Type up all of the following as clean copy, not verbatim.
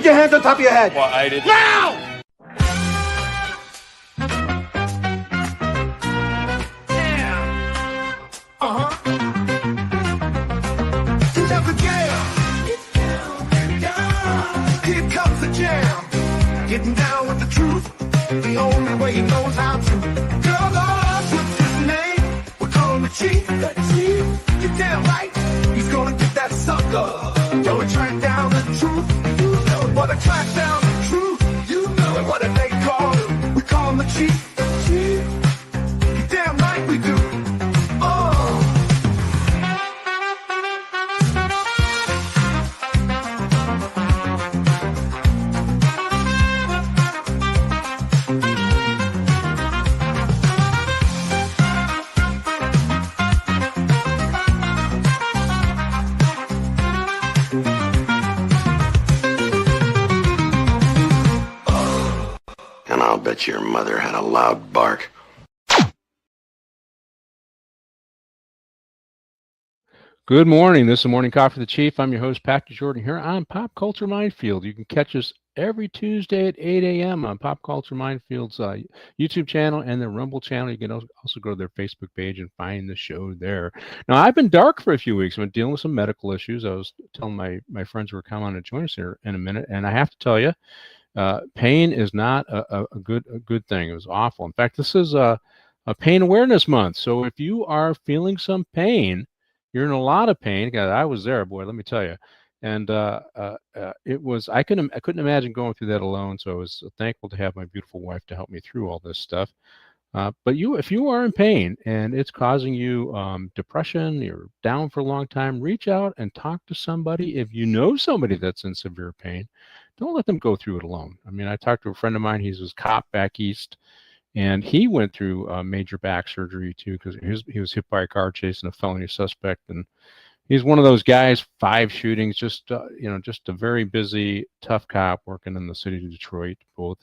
Put your hands on top of your head. Well, I didn't. Now! Step the jam. Get down. Here comes the jam. Getting down with the truth. The only way he knows how to. Girls all up with his name. We call him the chief. You're damn right. He's gonna get that sucker. Yo, we track down the truth. You know what a track down the truth. You know what they call him. We call him the chief. You're damn right we do. I'll bet your mother had a loud bark. Good morning. This is Morning Coffee with the Chief. I'm your host, Patrick Jordan, here on Pop Culture Minefield. You can catch us every Tuesday at 8 a.m. on Pop Culture Minefield's YouTube channel and the Rumble channel. You can also go to their Facebook page and find the show there. Now, I've been dark for a few weeks. I've been dealing with some medical issues. I was telling my friends who were coming on to join us here in a minute, and I have to tell you, pain is not a good thing. It was awful. In fact, this is a pain awareness month. So if you are feeling some pain, you're in a lot of pain. God, I was there, boy. Let me tell you. And it was I couldn't imagine going through that alone. So I was thankful to have my beautiful wife to help me through all this stuff. But if you are in pain and it's causing you depression, you're down for a long time, reach out and talk to somebody. If you know somebody that's in severe pain, don't let them go through it alone. I mean, I talked to a friend of mine. He's a cop back east, and he went through major back surgery too because he was hit by a car chase and a felony suspect. And he's one of those guys, 5 shootings, just a very busy, tough cop working in the city of Detroit, both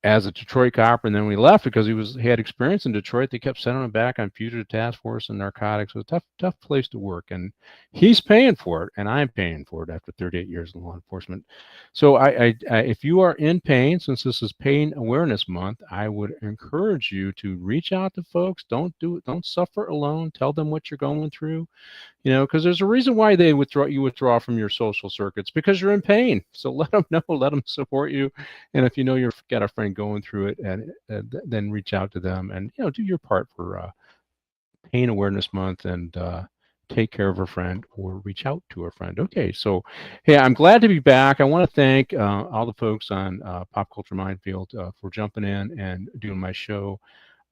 as a Detroit cop, and then we left because he had experience in Detroit. They kept sending him back on fugitive task force and narcotics. It was a tough place to work, and he's paying for it, and I'm paying for it after 38 years in law enforcement. So I if you are in pain, since this is Pain Awareness Month, I would encourage you to reach out to folks. Don't suffer alone. Tell them what you're going through, because there's a reason why you withdraw from your social circuits, because you're in pain. So let them know, let them support you, and if you know you've got a friend going through it, and then reach out to them and do your part for Pain Awareness Month and take care of a friend or reach out to a friend. Okay, so hey, I'm glad to be back. I want to thank all the folks on Pop Culture Minefield for jumping in and doing my show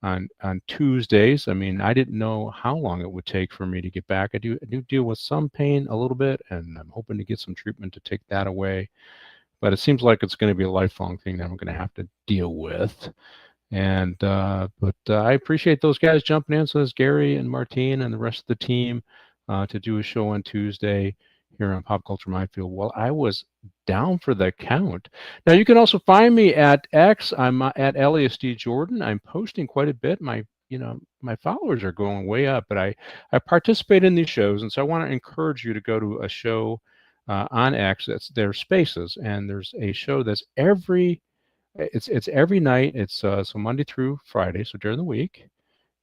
on Tuesdays. I mean, I didn't know how long it would take for me to get back. I do deal with some pain a little bit, and I'm hoping to get some treatment to take that away. But it seems like it's going to be a lifelong thing that I'm going to have to deal with. And but I appreciate those guys jumping in. So there's Gary and Martine and the rest of the team to do a show on Tuesday here on Pop Culture Minefield. Well, I was down for the count. Now you can also find me at X. I'm at LASD Jordan. I'm posting quite a bit. My followers are going way up, but I participate in these shows, and so I want to encourage you to go to a show on X. That's their Spaces, and there's a show that's every night. It's so Monday through Friday, so during the week.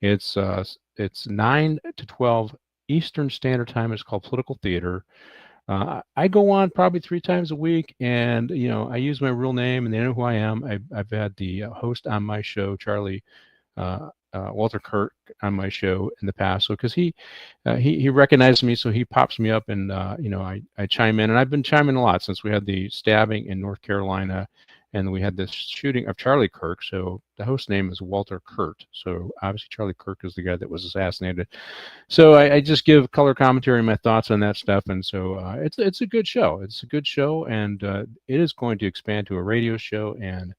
It's 9 to 12 Eastern Standard Time. It's called Political Theater. I go on probably 3 times a week, and I use my real name, and they know who I am. I've had the host on my show, Charlie Walter Kirk, on my show in the past. So because he recognized me, so he pops me up, and I chime in, and I've been chiming a lot since we had the stabbing in North Carolina, and we had this shooting of Charlie Kirk. So the host name is Walter Kurt. So obviously Charlie Kirk is the guy that was assassinated. So I just give color commentary and my thoughts on that stuff. And so it's a good show. It's a good show, and it is going to expand to a radio show and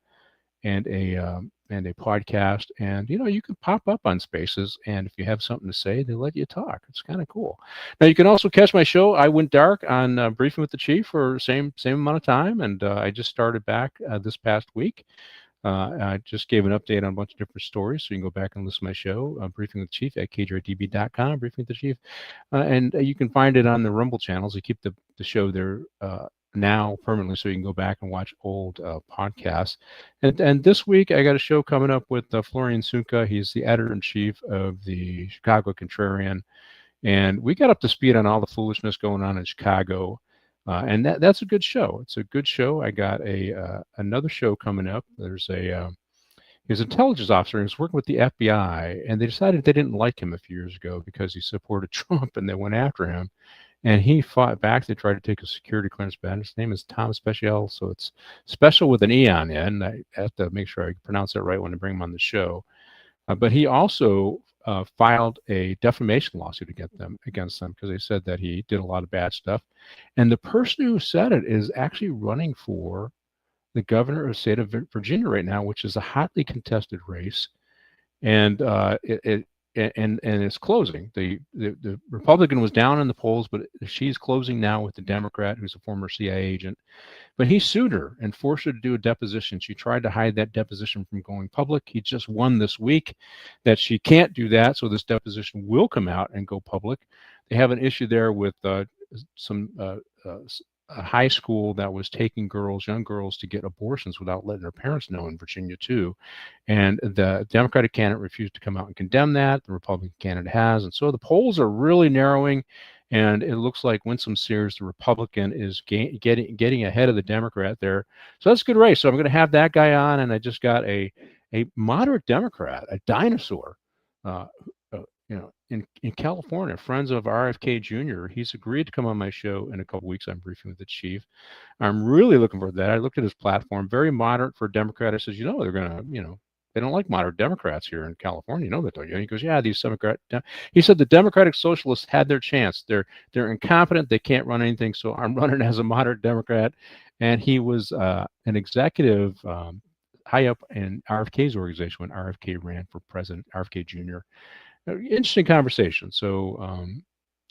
a podcast, and you can pop up on Spaces, and if you have something to say, they let you talk. It's kind of cool. Now you can also catch my show, I Went Dark, on Briefing with the Chief for same amount of time, and I just started back this past week. I just gave an update on a bunch of different stories, so you can go back and listen to my show, Briefing with the Chief, at kjrdb.com, Briefing with the Chief, and you can find it on the Rumble channels. I keep the show there now permanently, so you can go back and watch old podcasts. And this week I got a show coming up with Florian Sunka. He's the editor-in-chief of the Chicago Contrarian, and we got up to speed on all the foolishness going on in Chicago. And that's a good show. It's a good show. I got another show coming up. There's he was an intelligence officer. And he was working with the FBI, and they decided they didn't like him a few years ago because he supported Trump, and they went after him. And he fought back. They tried to take a security clearance back. His name is Tom Special, so it's special with an E on the end. I have to make sure I pronounce it right when I bring him on the show. But he also filed a defamation lawsuit against them because they said that he did a lot of bad stuff. And the person who said it is actually running for the governor of the state of Virginia right now, which is a hotly contested race. And and it's closing. The Republican was down in the polls, but she's closing now with the Democrat, who's a former CIA agent. But he sued her and forced her to do a deposition. She tried to hide that deposition from going public. He just won this week that she can't do that, so this deposition will come out and go public. They have an issue there with some a high school that was taking young girls to get abortions without letting their parents know in Virginia too. And the Democratic candidate refused to come out and condemn that. The Republican candidate has. And so the polls are really narrowing. And it looks like Winsome Sears, the Republican, is getting ahead of the Democrat there. So that's a good race. So I'm going to have that guy on. And I just got a moderate Democrat, a dinosaur, in California, friends of RFK Jr. He's agreed to come on my show in a couple weeks. I'm briefing with the chief. I'm really looking forward to that. I looked at his platform, very moderate for a Democrat. I said, they're going to, they don't like moderate Democrats here in California. You know that, don't you? And he goes, yeah, these Democrat. He said the Democratic Socialists had their chance. They're incompetent. They can't run anything. So I'm running as a moderate Democrat. And he was an executive high up in RFK's organization when RFK ran for president, RFK Jr. Interesting conversation. So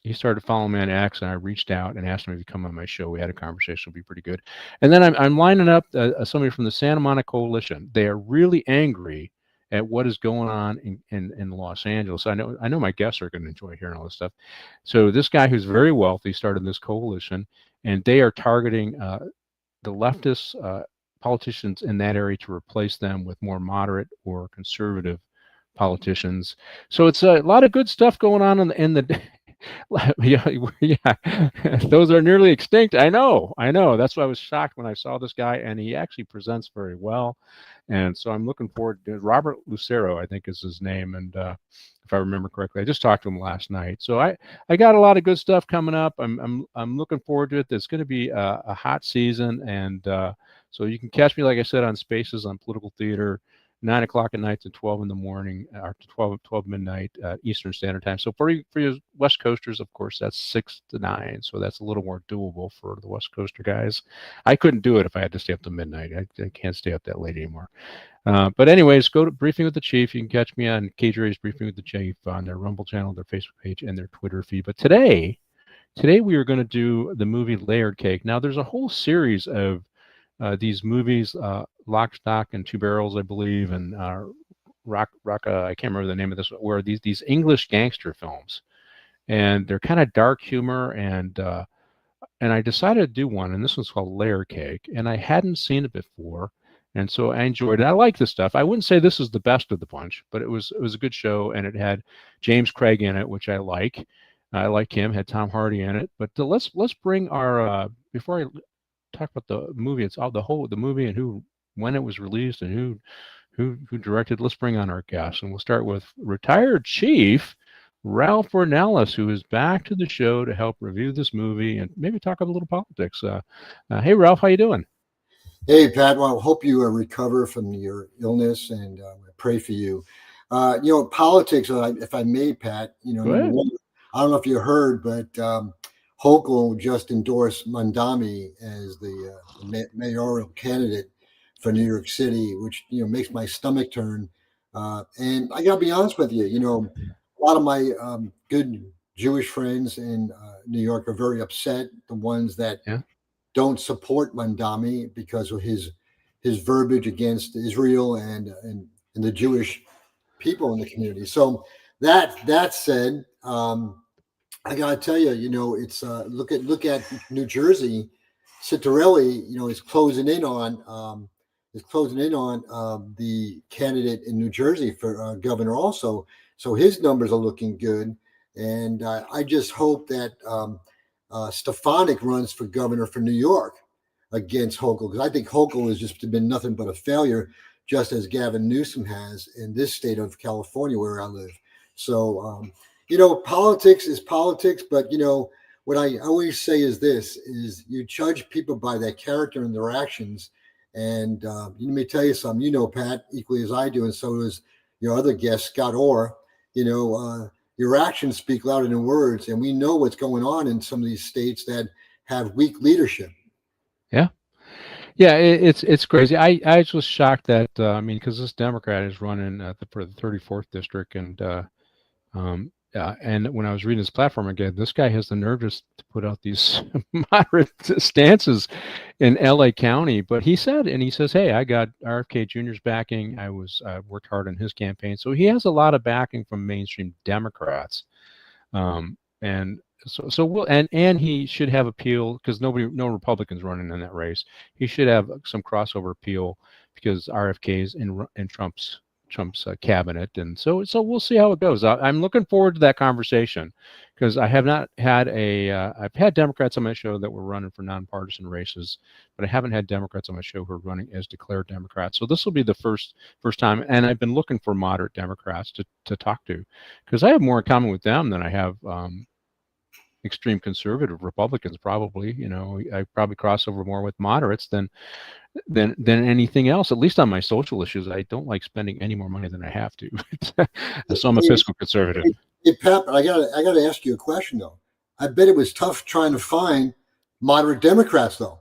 he started following me on X, and I reached out and asked him if he'd come on my show. We had a conversation. It'll be pretty good. And then I'm lining up somebody from the Santa Monica Coalition. They are really angry at what is going on in Los Angeles. I know my guests are going to enjoy hearing all this stuff. So this guy who's very wealthy started this coalition, and they are targeting the leftist politicians in that area to replace them with more moderate or conservative politicians. So it's a lot of good stuff going on in the yeah, those are nearly extinct. I know. That's why I was shocked when I saw this guy, and he actually presents very well. And so I'm looking forward to Robert Lucero, I think is his name. And if I remember correctly, I just talked to him last night. So I got a lot of good stuff coming up. I'm looking forward to it. There's going to be a hot season. And so you can catch me, like I said, on Spaces on Political Theater, 9 o'clock at night to 12 in the morning, or to 12 midnight Eastern Standard Time. So for you West Coasters, of course, that's 6 to 9. So that's a little more doable for the West Coaster guys. I couldn't do it if I had to stay up to midnight. I can't stay up that late anymore. But anyways, go to Briefing with the Chief. You can catch me on KJ's Briefing with the Chief on their Rumble channel, their Facebook page, and their Twitter feed. But today we are going to do the movie Layered Cake. Now, there's a whole series of these movies, Lock, Stock, and Two Barrels, I believe, and Rock. I can't remember the name of this. Where these English gangster films, and they're kind of dark humor, and I decided to do one, and this one's called Layer Cake, and I hadn't seen it before, and so I enjoyed it. I like this stuff. I wouldn't say this is the best of the bunch, but it was a good show, and it had James Craig in it, which I like. I like him. Had Tom Hardy in it, but let's bring our before I talk about the movie. It's all the movie and when it was released and who directed. Let's bring on our guests, and we'll start with retired Chief Ralph Ornelas, who is back to the show to help review this movie and maybe talk a little politics. Hey, Ralph, how you doing? Hey, Pat. Well, I hope you recover from your illness, and I pray for you. Politics. If I may, Pat. Number one, I don't know if you heard, but Hochul just endorsed Mandami as the mayoral candidate for New York City, which makes my stomach turn. And I got to be honest with you, a lot of my good Jewish friends in New York are very upset. The ones that don't support Mandami because of his verbiage against Israel and the Jewish people in the community. So that said. I gotta tell you, it's look at New Jersey. Citarelli, is closing in on the candidate in New Jersey for governor also. So his numbers are looking good, and I just hope that Stefanik runs for governor for New York against Hochul, because I think Hochul has just been nothing but a failure, just as Gavin Newsom has in this state of California where I live. So, politics is politics, but, what I always say is this, is you judge people by their character and their actions. And let me tell you something, Pat, equally as I do, and so does your other guest, Scott Orr, your actions speak louder than words. And we know what's going on in some of these states that have weak leadership. Yeah. Yeah, it's crazy. I was shocked that because this Democrat is running for the 34th district, and when I was reading his platform again, this guy has the nerve just to put out these moderate stances in LA County. But he says, hey, I got RFK Jr.'s backing. I worked hard on his campaign, so he has a lot of backing from mainstream Democrats, and. So we'll, and he should have appeal, because no Republicans running in that race. He should have some crossover appeal because RFK's in Trump's cabinet, and so we'll see how it goes. I'm looking forward to that conversation, because I have not had I've had Democrats on my show that were running for nonpartisan races, but I haven't had Democrats on my show who are running as declared Democrats. So this will be the first time, and I've been looking for moderate Democrats to talk to, because I have more in common with them than I have extreme conservative Republicans. Probably, I probably cross over more with moderates than anything else. At least on my social issues, I don't like spending any more money than I have to. So I'm a fiscal conservative. Hey Pat, I gotta ask you a question though. I bet it was tough trying to find moderate Democrats though.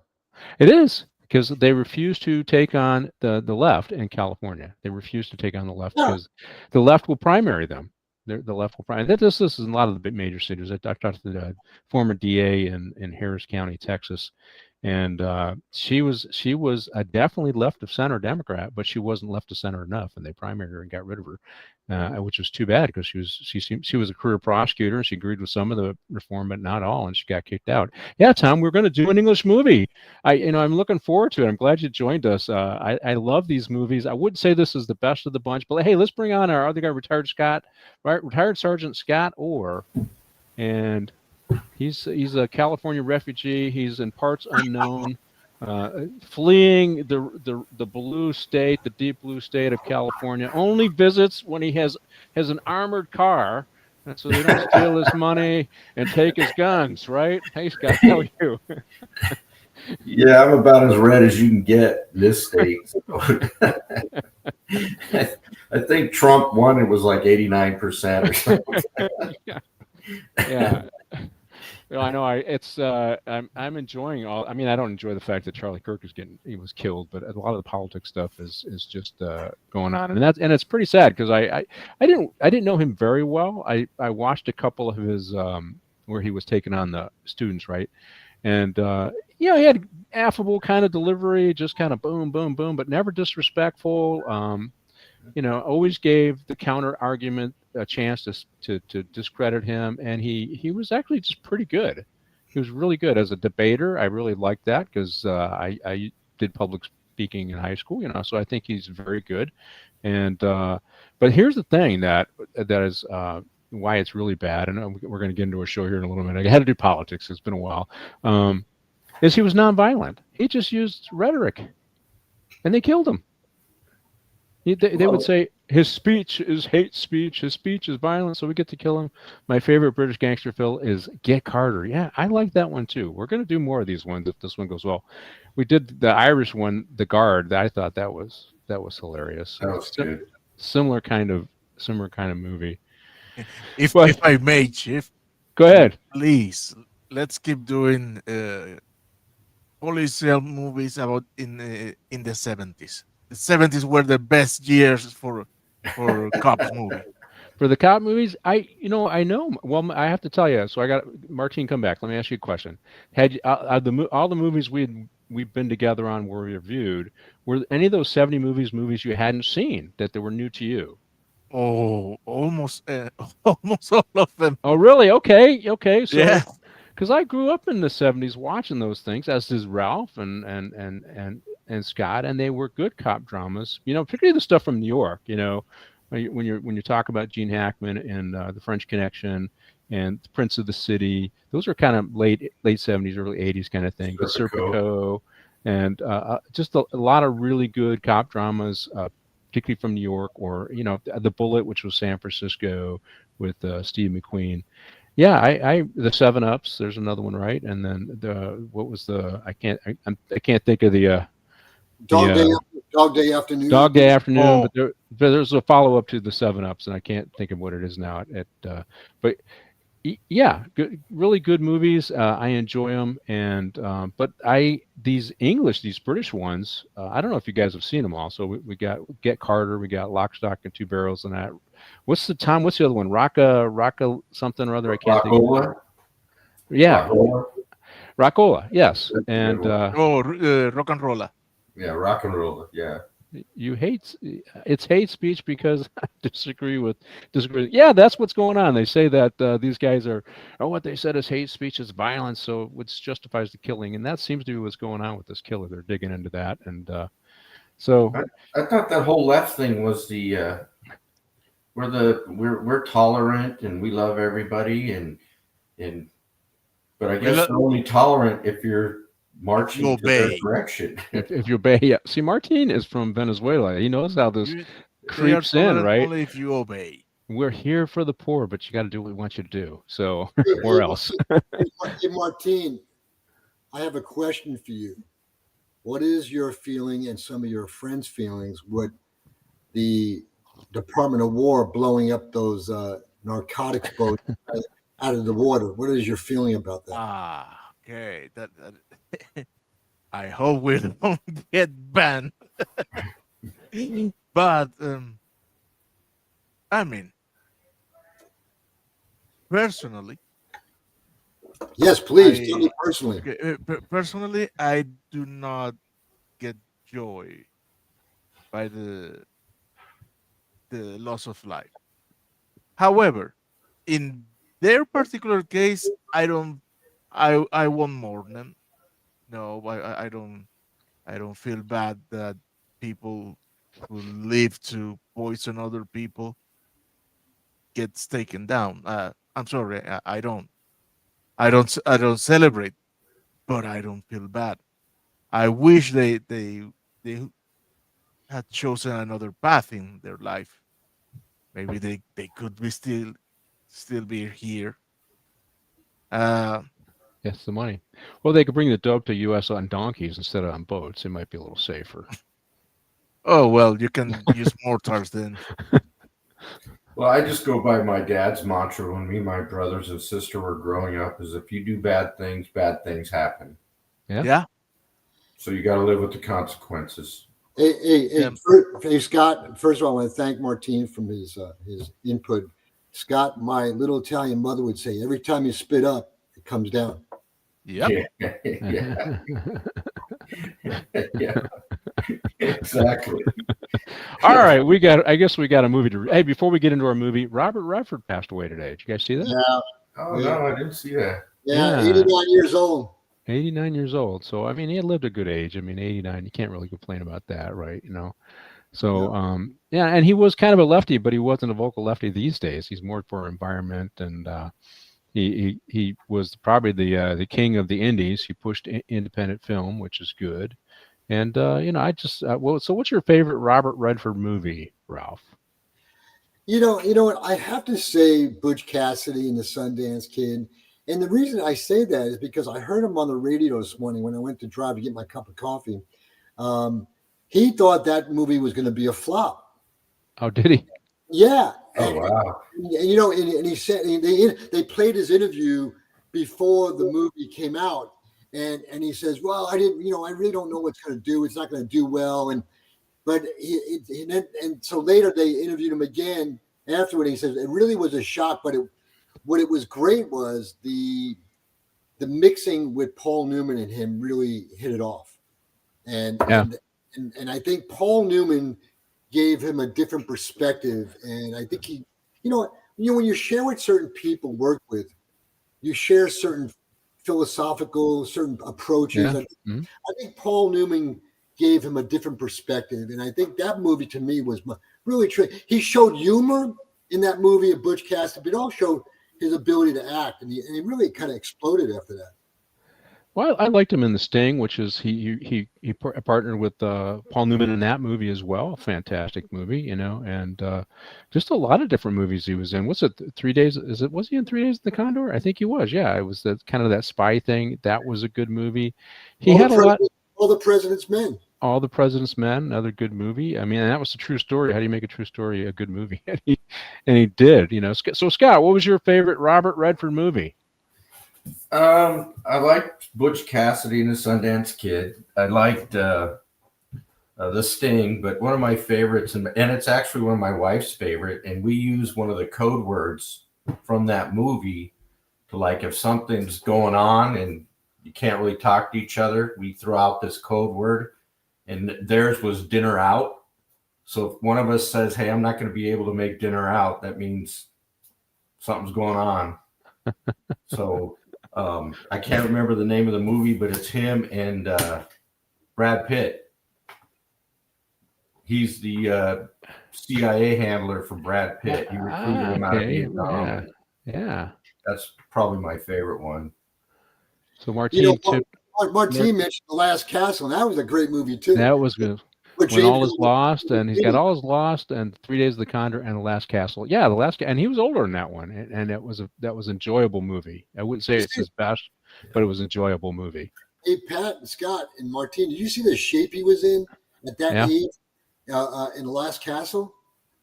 It is, because they refuse to take on the left in California. They refuse to take on the left because the left will primary them. The left will primary. This is in a lot of the big major cities. I talked to the former DA in Harris County, Texas, and she was definitely left of center Democrat, but she wasn't left of center enough, and they primaried her and got rid of her, which was too bad, because she was a career prosecutor and she agreed with some of the reform, but not all, and she got kicked out. Yeah, Tom, we're going to do an English movie. I'm looking forward to it. I'm glad you joined us. I love these movies. I wouldn't say this is the best of the bunch, but hey, let's bring on our other guy, retired Sergeant Scott Orr, and he's a California refugee. He's in parts unknown, fleeing the blue state, the deep blue state of California. Only visits when he has an armored car, and so they don't steal his money and take his guns. Right? Hey, Scott, how are you? Yeah, I'm about as red as you can get in this state. I think Trump won. It was like 89% or something. Yeah. Well, I know. I'm enjoying all. I mean, I don't enjoy the fact that Charlie Kirk was killed, but a lot of the politics stuff is just going on, and it's pretty sad, because I didn't know him very well. I watched a couple of his where he was taking on the students, right, and he had affable kind of delivery, just kind of boom, boom, boom, but never disrespectful. Always gave the counter argument a chance to discredit him, and he was actually just pretty good. He was really good as a debater. I really liked that, because I did public speaking in high school, so I think he's very good. And but here's the thing that is why it's really bad, and we're going to get into a show here in a little minute. I had to do politics. It's been a while. Is he was nonviolent. He just used rhetoric, and they killed him. They would say his speech is hate speech, his speech is violent, so we get to kill him. My favorite British gangster film is Get Carter. Yeah, I like that one too. We're going to do more of these ones if this one goes well. We did the Irish one, The Guard. I thought that was hilarious. That was good. Similar kind of movie. If I may, Chief. Go ahead. Please, let's keep doing policial movies about in the 70s. The 70s were the best years for cops movie. For the cop movies, I know. Well, I have to tell you. So I got Martine. Come back. Let me ask you a question. Had all the movies we've been together on were reviewed? Were any of those 70 movies you hadn't seen that were new to you? Oh, almost all of them. Oh, really? Okay. So, yeah. because I grew up in the '70s watching those things, as does Ralph and Scott, and they were good cop dramas. Particularly the stuff from New York. When you talk about Gene Hackman and The French Connection and The Prince of the City, those are kind of late '70s, early '80s kind of thing. The Serpico, and just a lot of really good cop dramas, particularly from New York, or The Bullet, which was San Francisco with Steve McQueen. Yeah, I the 7-Ups. There's another one, right? And then what was I can't think of the Dog Day Afternoon. Dog Day Afternoon, Oh. but there's a follow up to the 7-Ups, and I can't think of what it is now. But yeah, good, really good movies. I enjoy them, and but these British ones. I don't know if you guys have seen them all. So we got Get Carter, we got Lock, Stock, and Two Barrels, and that. What's the other one? Rocka something or other. I can't think of it. Yeah, Rockola. Yes, and Rock and Rolla. Yeah, rock and roll. Yeah. It's hate speech because I disagree. Yeah, that's what's going on. They say that these guys what they said is hate speech, is violence, so which justifies the killing, and that seems to be what's going on with this killer. They're digging into that, and so I thought that whole left thing was we're tolerant and we love everybody and but I guess they're only tolerant if you're marching to their direction. If you obey, yeah. See, Martin is from Venezuela. He knows how this creeps in, right? Only if you obey. We're here for the poor, but you got to do what we want you to do. So, or else. Hey, Martin, I have a question for you. What is your feeling and some of your friends' feelings with the Department of War blowing up those narcotics boats out of the water? What is your feeling about that? Okay. That I hope we don't get banned. But I mean, personally. Yes, please tell me personally. Personally, I do not get joy by the loss of life. However, in their particular case, I won't mourn them. No, I don't feel bad that people who live to poison other people gets taken down. I'm sorry, I don't celebrate, but I don't feel bad. I wish they had chosen another path in their life. Maybe they could be still be here. Yes, the money. Well, they could bring the dope to U.S. on donkeys instead of on boats. It might be a little safer. Oh, well, you can use mortars then. Well, I just go by my dad's mantra when me and my brothers and sister were growing up is if you do bad things happen. Yeah. So you got to live with the consequences. Hey, Scott, first of all, I want to thank Martin from his input. Scott, my little Italian mother would say, every time you spit up, it comes down. Yep. Yeah. Yeah. Exactly. All right, I guess we got a movie to. Hey, before we get into our movie, Robert Redford passed away today. Did you guys see that? Yeah. Oh no, I didn't see that. Yeah, 89 years old. 89 years old. So I mean, he had lived a good age. I mean, 89. You can't really complain about that, right? So yeah, and he was kind of a lefty, but he wasn't a vocal lefty these days. He's more for environment, and he was probably the king of the indies. He pushed independent film, which is good. And I just so what's your favorite Robert Redford movie, Ralph? You know what? I have to say Butch Cassidy and the Sundance Kid. And the reason I say that is because I heard him on the radio this morning when I went to drive to get my cup of coffee. He thought that movie was going to be a flop. Oh, did he? Yeah. Oh, wow. And he said they played his interview before the movie came out. And he says, well, I really don't know what's going to do. It's not going to do well. But so later they interviewed him again afterward. He says it really was a shock, but what it was great was the mixing with Paul Newman and him really hit it off. And I think Paul Newman gave him a different perspective. And I think when you share with certain people, work with, you share certain philosophical, certain approaches. Yeah. I think Paul Newman gave him a different perspective, and I think that movie to me was really true. He showed humor in that movie of Butch Cassidy, but also his ability to act, and he really kind of exploded after that. Well, I liked him in The Sting, which is he partnered with Paul Newman in that movie as well. Fantastic movie, and just a lot of different movies he was in. What's it? 3 Days? Was he in 3 Days of the Condor? I think he was. Yeah, it was kind of that spy thing. That was a good movie. He had a lot. All the President's Men. All the President's Men, another good movie. I mean, and that was a true story. How do you make a true story a good movie? and he did. So Scott, what was your favorite Robert Redford movie? I liked Butch Cassidy and the Sundance Kid. I liked The Sting, but one of my favorites, and it's actually one of my wife's favorite, and we use one of the code words from that movie to, like, if something's going on and you can't really talk to each other, we throw out this code word, and theirs was dinner out. So if one of us says, hey, I'm not going to be able to make dinner out, that means something's going on. So I can't remember the name of the movie, but it's him and Brad Pitt. He's the CIA handler for Brad Pitt. He recruited him out of Vietnam. Yeah. That's probably my favorite one. So Martine mentioned The Last Castle, and that was a great movie too. That was good. When All Is Lost, and he's got All Is Lost, and 3 Days of the Condor, and The Last Castle. Yeah, and he was older in that one, and that was an enjoyable movie. I wouldn't say it's his best, but it was an enjoyable movie. Hey, Pat and Scott and Martine, did you see the shape he was in at that age in The Last Castle?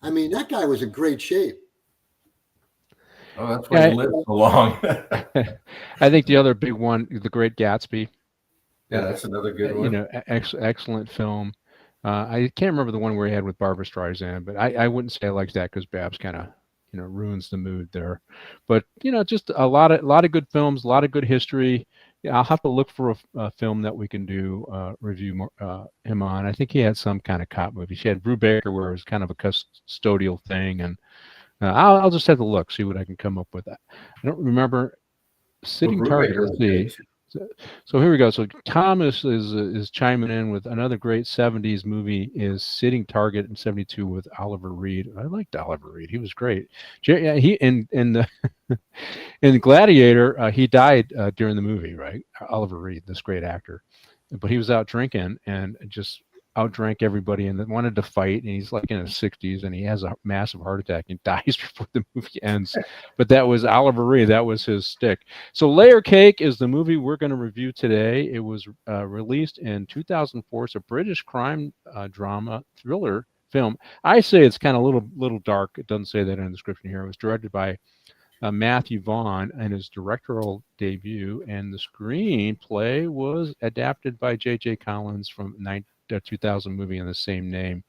I mean, that guy was in great shape. Oh, that's why he lived so long. I think the other big one, The Great Gatsby. Yeah, that's another good one. Excellent film. I can't remember the one where he had with Barbra Streisand, but I wouldn't say I liked that because Babs kind of ruins the mood there. But just a lot of good films, a lot of good history. Yeah, I'll have to look for a film that we can do review him on. I think he had some kind of cop movie. She had Brubaker, where it was kind of a custodial thing, and I'll just have to look, see what I can come up with. I don't remember. Sitting Target. Let's see. So here we go. So Thomas is chiming in with another great 70s movie is Sitting Target in 72 with Oliver Reed. I liked Oliver Reed. He was great. He in Gladiator, he died during the movie, right? Oliver Reed, this great actor. But he was out drinking and just outdrank everybody and then wanted to fight, and he's like in his 60s and he has a massive heart attack and dies before the movie ends. But that was Oliver Reed. That was his stick. So Layer Cake is the movie we're going to review today. It was released in 2004. It's a British crime drama thriller film. I say it's kind of a little dark. It doesn't say that in the description here. It was directed by Matthew Vaughn in his directorial debut, and the screenplay was adapted by J.J. Collins from 2000 movie in the same name,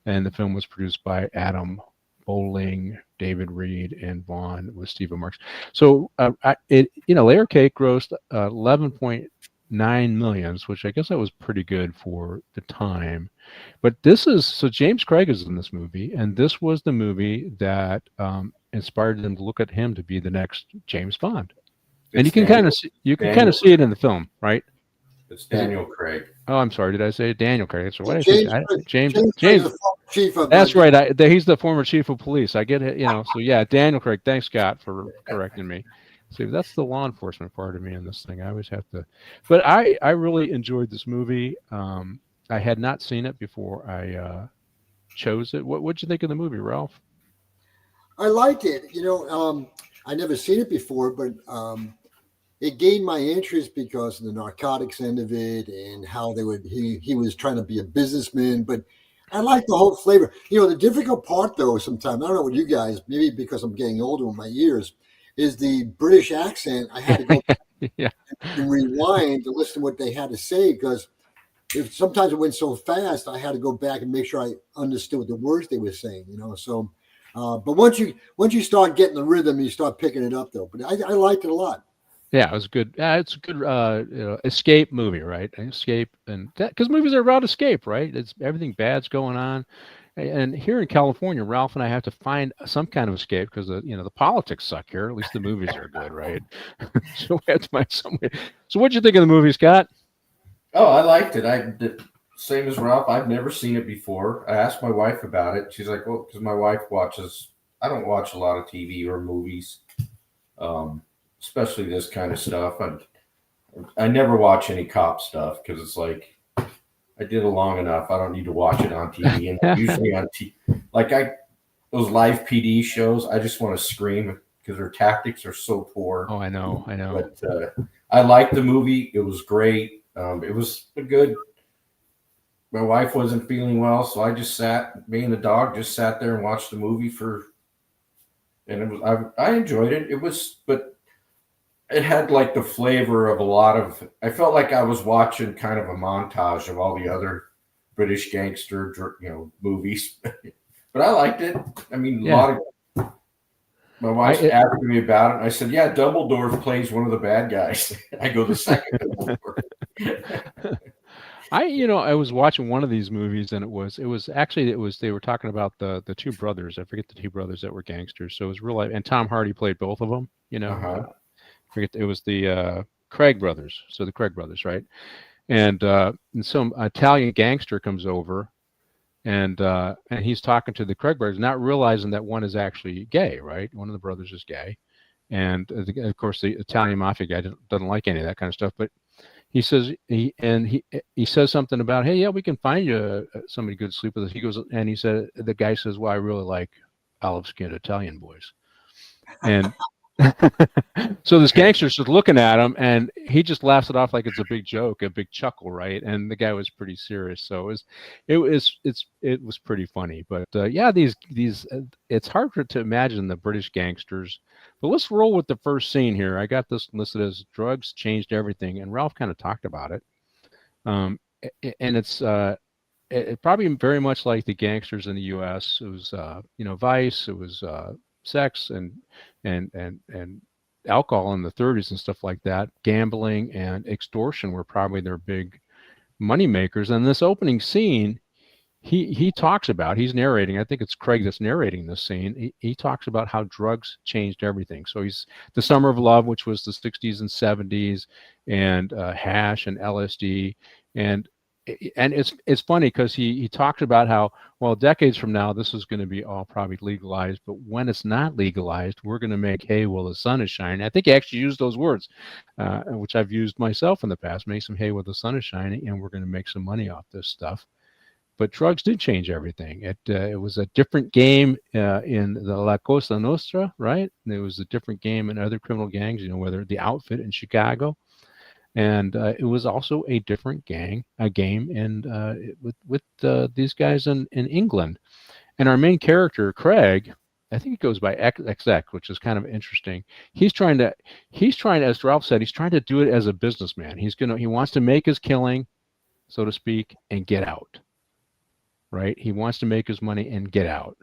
and the film was produced by Adam Bowling, David Reed, and Vaughn with Stephen Marks. So Layer Cake grossed 11.9 million, which I guess that was pretty good for the time. But James Craig is in this movie, and this was the movie that inspired them to look at him to be the next James Bond. And you can kind of see it in the film, right? It's Daniel Craig. Oh, I'm sorry. Did I say Daniel Craig? That's right. James. That's right. He's the former chief of police. I get it. So yeah, Daniel Craig. Thanks, Scott, for correcting me. See, that's the law enforcement part of me in this thing. I always have to. But I really enjoyed this movie. I had not seen it before I chose it. What'd you think of the movie, Ralph? I liked it. I never seen it before, but it gained my interest because of the narcotics end of it and how he was trying to be a businessman. But I like the whole flavor. The difficult part, though, sometimes, I don't know what you guys, maybe because I'm getting older with my ears, is the British accent. I had to go and rewind to listen to what they had to say, because sometimes it went so fast, I had to go back and make sure I understood the words they were saying, So, but once you start getting the rhythm, you start picking it up, though. But I liked it a lot. Yeah, it was good. It's a good escape movie, right? Escape, and that because movies are about escape, right? It's everything bad's going on, And here in California, Ralph and I have to find some kind of escape because the politics suck here. At least the movies are good, right? So we have to find some way. So what'd you think of the movie, Scott? Oh, I liked it. Same as Ralph. I've never seen it before. I asked my wife about it. She's like, "Well, because my wife watches. I don't watch a lot of TV or movies, especially this kind of stuff. I never watch any cop stuff because it's like I did it long enough. I don't need to watch it on TV. And usually on TV, those live PD shows, I just want to scream because their tactics are so poor. Oh, I know. But I liked the movie. It was great. It was a good. My wife wasn't feeling well, so I just me and the dog just sat there and watched the movie and it was, I enjoyed it. But it had like the flavor of a lot of, I felt like I was watching kind of a montage of all the other British gangster, movies, but I liked it. I mean, a lot of, my wife asked me about it. And I said, yeah, Dumbledore plays one of the bad guys. I go, the second Dumbledore. I was watching one of these movies, and they were talking about the two brothers. I forget the two brothers that were gangsters. So it was real life, and Tom Hardy played both of them. Forget it was the Craig brothers. So the Craig brothers, right? And some Italian gangster comes over, and he's talking to the Craig brothers, not realizing that one is actually gay, right? One of the brothers is gay, and of course the Italian mafia guy doesn't like any of that kind of stuff, but. He says he says something about, hey, yeah, we can find you somebody good to sleep with us. He goes, and he said, the guy says, well, I really like olive-skinned Italian boys. And so this gangster's just looking at him, and he just laughs it off like it's a big joke, a big chuckle, right? And the guy was pretty serious, so it was pretty funny. But these it's hard to imagine the British gangsters. But let's roll with the first scene here. I got this listed as drugs changed everything, and Ralph kind of talked about it. And it's it probably very much like the gangsters in the U.S. It was vice, it was sex and alcohol in the 30s and stuff like that. Gambling and extortion were probably their big money makers. And this opening scene, he talks about, he's narrating, I think it's Craig that's narrating this scene. He talks about how drugs changed everything. So he's the Summer of Love, which was the 60s and 70s, and hash and LSD. And it's funny because he talked about how, well, decades from now, this is going to be all probably legalized. But when it's not legalized, we're going to make hay while the sun is shining. I think he actually used those words, which I've used myself in the past, make some hay while the sun is shining, and we're going to make some money off this stuff. But drugs did change everything. It was a different game in the La Cosa Nostra, right? And it was a different game in other criminal gangs, whether the Outfit in Chicago. And it was also a different game with these guys in England. And our main character, Craig, I think he goes by XX, which is kind of interesting. He's trying to, as Ralph said, he's trying to do it as a businessman. He wants to make his killing, so to speak, and get out. Right? He wants to make his money and get out.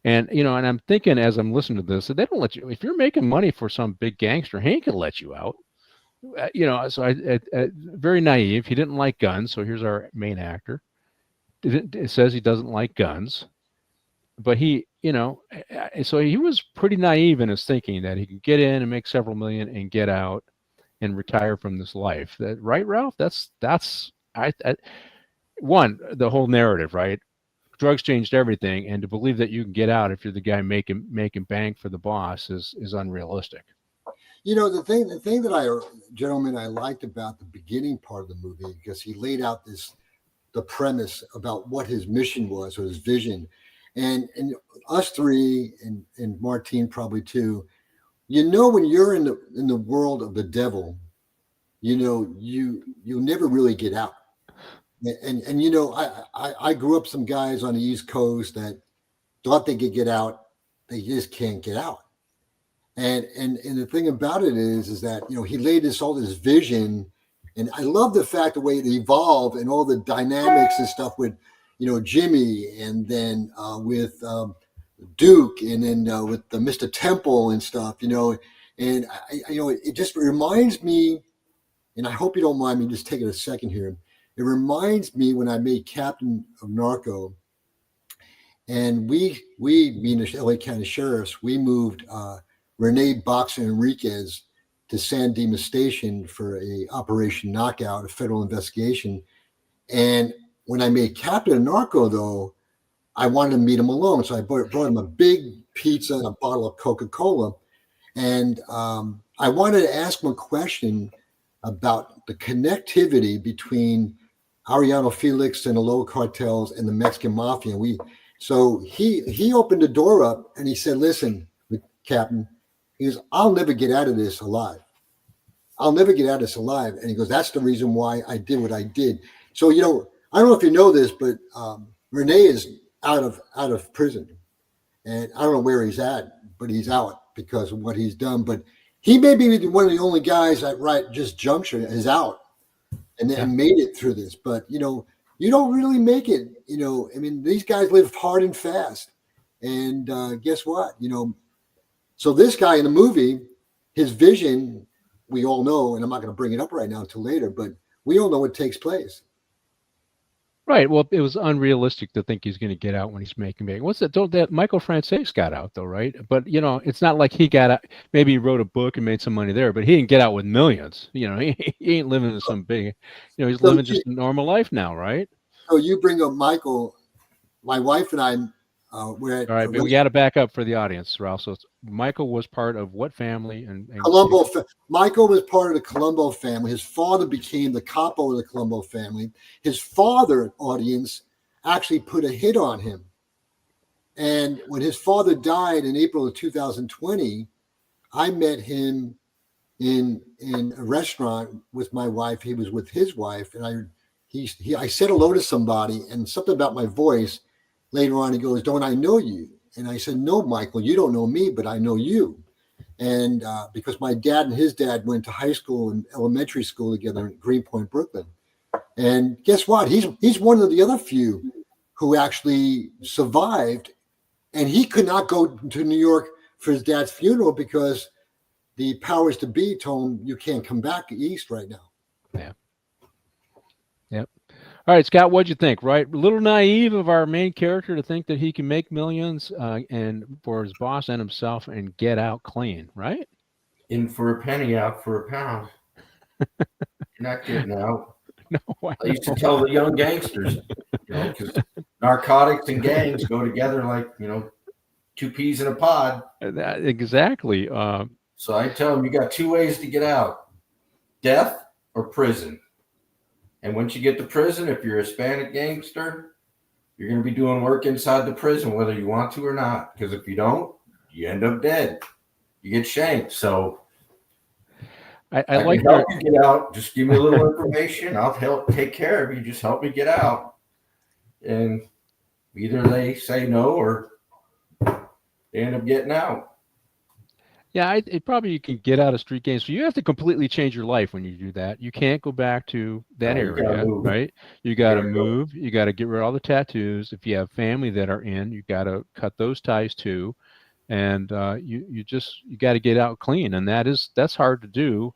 And, and I'm thinking as I'm listening to this, that they don't let you, if you're making money for some big gangster, he ain't gonna let you out. So I very naive. He didn't like guns. So here's our main actor. It says he doesn't like guns, but so he was pretty naive in his thinking that he could get in and make several million and get out and retire from this life. Right, Ralph? That's one, the whole narrative, right? Drugs changed everything, and to believe that you can get out if you're the guy making bank for the boss is unrealistic. The thing that gentlemen, I liked about the beginning part of the movie, because he laid out the premise about what his mission was, or his vision, and us three and Martine probably too. When you're in the world of the devil, you never really get out. And I grew up some guys on the East Coast that thought they could get out, they just can't get out. And the thing about it is that he laid all this vision, and I love the fact the way it evolved and all the dynamics and stuff with Jimmy, and then with Duke, and then with the Mr. Temple and stuff, and it just reminds me, and I hope you don't mind me just taking a second here. It reminds me when I made Captain of Narco, And we being the LA County Sheriffs, we moved Renee Boxer Enriquez to San Dimas Station for a Operation Knockout, a federal investigation. And when I made Captain Narco, though, I wanted to meet him alone. So I brought him a big pizza and a bottle of Coca-Cola. And I wanted to ask him a question about the connectivity between Ariano Felix and the local cartels and the Mexican mafia. So he opened the door up and he said, listen, Captain, he goes, I'll never get out of this alive. I'll never get out of this alive. And he goes, that's the reason why I did what I did. So, I don't know if you know this, but Renee is out of prison. And I don't know where he's at, but he's out because of what he's done. But he may be one of the only guys at just juncture is out and made it through this. But, you don't really make it. I mean, these guys live hard and fast. And guess what? So this guy in the movie, his vision, we all know, and I'm not going to bring it up right now until later, but we all know what takes place. Right. Well, it was unrealistic to think he's going to get out when he's making big. What's that? That Michael Frances got out though, right? But it's not like he got out. Maybe he wrote a book and made some money there, but he didn't get out with millions. He ain't living in some big. He's living just a normal life now, right? So you bring up Michael. My wife and I were at. All right, but we got to back up for the audience, Ralph. So Michael was part of what family? And Colombo. Michael was part of the Colombo family. His father became the capo of the Colombo family. His father, audience, actually put a hit on him. And when his father died in April of 2020, I met him in a restaurant with my wife. He was with his wife, and I said hello to somebody, and something about my voice. Later on, he goes, "Don't I know you?" And I said, "No, Michael, you don't know me, but I know you." And because my dad and his dad went to high school and elementary school together in Greenpoint, Brooklyn. And guess what? He's one of the other few who actually survived. And he could not go to New York for his dad's funeral because the powers to be told him, you can't come back east right now. Yeah. Yep. All right, Scott, what'd you think? Right, a little naive of our main character to think that he can make millions and for his boss and himself and get out clean, right? In for a penny, out for a pound. You're not getting out. No, I used to tell the young gangsters, because narcotics and gangs go together like, two peas in a pod. Exactly. So I tell them, you got two ways to get out: death or prison. And once you get to prison, if you're a Hispanic gangster, you're going to be doing work inside the prison, whether you want to or not. Because if you don't, you end up dead. You get shanked. So I like can help you get out. Just give me a little information. I'll help take care of you. Just help me get out. And either they say no or they end up getting out. Yeah, probably you can get out of street gangs. So you have to completely change your life when you do that. You can't go back to that area, right? You got to move. You got to get rid of all the tattoos. If you have family that are in, you got to cut those ties too. And you got to get out clean, and that's hard to do,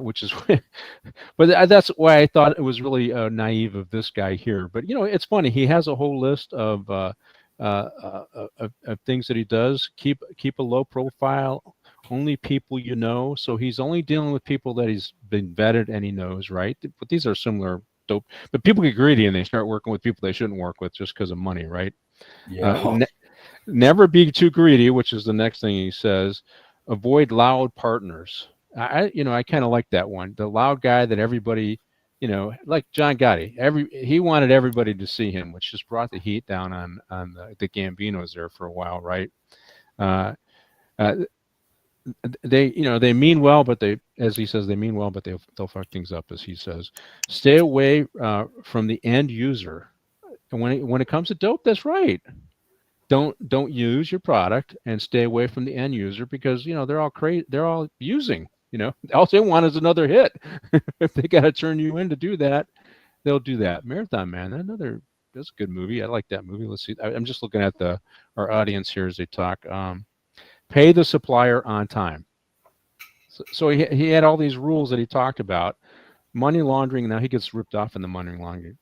which is, but that's why I thought it was really naive of this guy here. But it's funny. He has a whole list of things that he does. Keep a low profile. Only people you know. So he's only dealing with people that he's been vetted and he knows, right? But these are similar dope. But people get greedy and they start working with people they shouldn't work with just because of money, right? Yeah. Never be too greedy, which is the next thing he says. Avoid loud partners. I kind of like that one. The loud guy that everybody, like John Gotti. He wanted everybody to see him, which just brought the heat down on the Gambinos there for a while, right? They mean well, but as he says, they mean well, but they'll fuck things up, as he says. Stay away from the end user. And when it comes to dope, that's right. Don't use your product, and stay away from the end user, because they're all crazy. They're all using. All they want is another hit. If they got to turn you in to do that, they'll do that. Marathon Man, that's a good movie. I like that movie. Let's see. I'm just looking at our audience here as they talk. Pay the supplier on time. So he had all these rules that he talked about. Money laundering. Now he gets ripped off in the money laundering.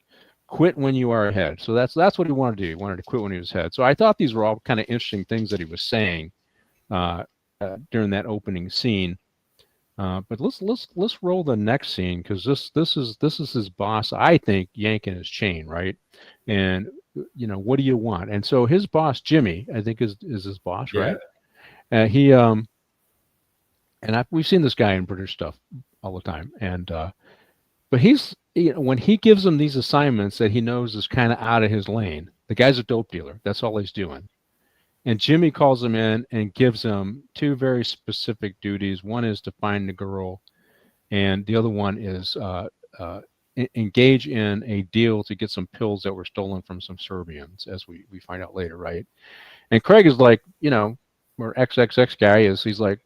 quit when you are ahead. So that's what he wanted to do. He wanted to quit when he was ahead. So I thought these were all kind of interesting things that he was saying during that opening scene. But let's roll the next scene, because this is his boss, I think, yanking his chain, right? And what do you want? And so his boss, Jimmy, I think is his boss, right? He we've seen this guy in British stuff all the time, and but he's when he gives him these assignments that he knows is kind of out of his lane. The guy's a dope dealer. That's all he's doing. And Jimmy calls him in and gives him two very specific duties. One is to find the girl, and the other one is engage in a deal to get some pills that were stolen from some Serbians, as we find out later, right? And Craig is like, where XXX guy is, he's like,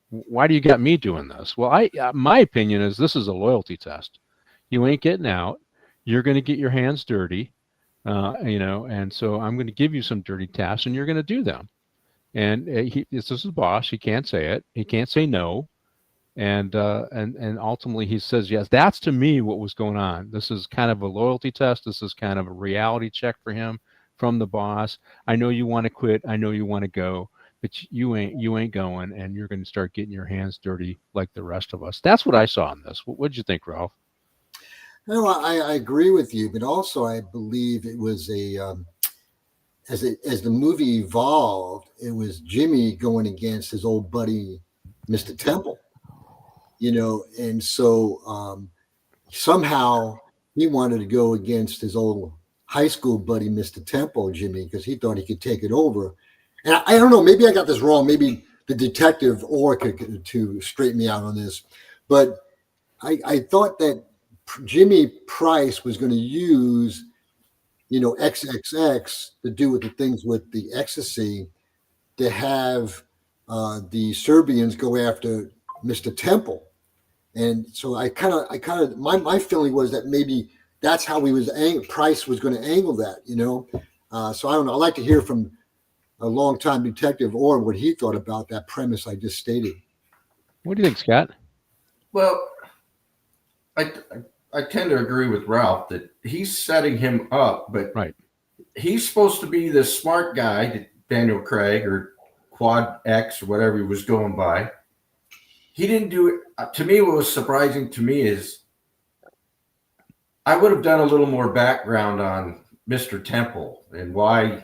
why do you got me doing this? Well, my opinion is this is a loyalty test. You ain't getting out. You're going to get your hands dirty. And so I'm going to give you some dirty tasks, and you're going to do them. And this is his boss. He can't say it. He can't say no. And ultimately he says yes. That's, to me, what was going on. This is kind of a loyalty test. This is kind of a reality check for him from the boss. I know you want to quit. I know you want to go, but you ain't going, and you're going to start getting your hands dirty like the rest of us. That's what I saw in this. What'd you think, Ralph? No, I agree with you, but also I believe it was as the movie evolved, it was Jimmy going against his old buddy, Mr. Temple, and so somehow he wanted to go against his old high school buddy, Mr. Temple, Jimmy, because he thought he could take it over. And I don't know, maybe I got this wrong. Maybe the detective Orr could to straighten me out on this, but I thought that Jimmy Price was going to use, XXX to do with the things with the ecstasy, to have the Serbians go after Mr. Temple. And so I kind of, my feeling was that maybe that's how Price was going to angle that, So I don't know. I'd like to hear from a longtime detective or what he thought about that premise I just stated. What do you think, Scott? Well, I tend to agree with Ralph that he's setting him up, but right. He's supposed to be this smart guy, Daniel Craig or Quad X or whatever he was going by. He didn't do it. To me, what was surprising to me is I would have done a little more background on Mr. Temple and why,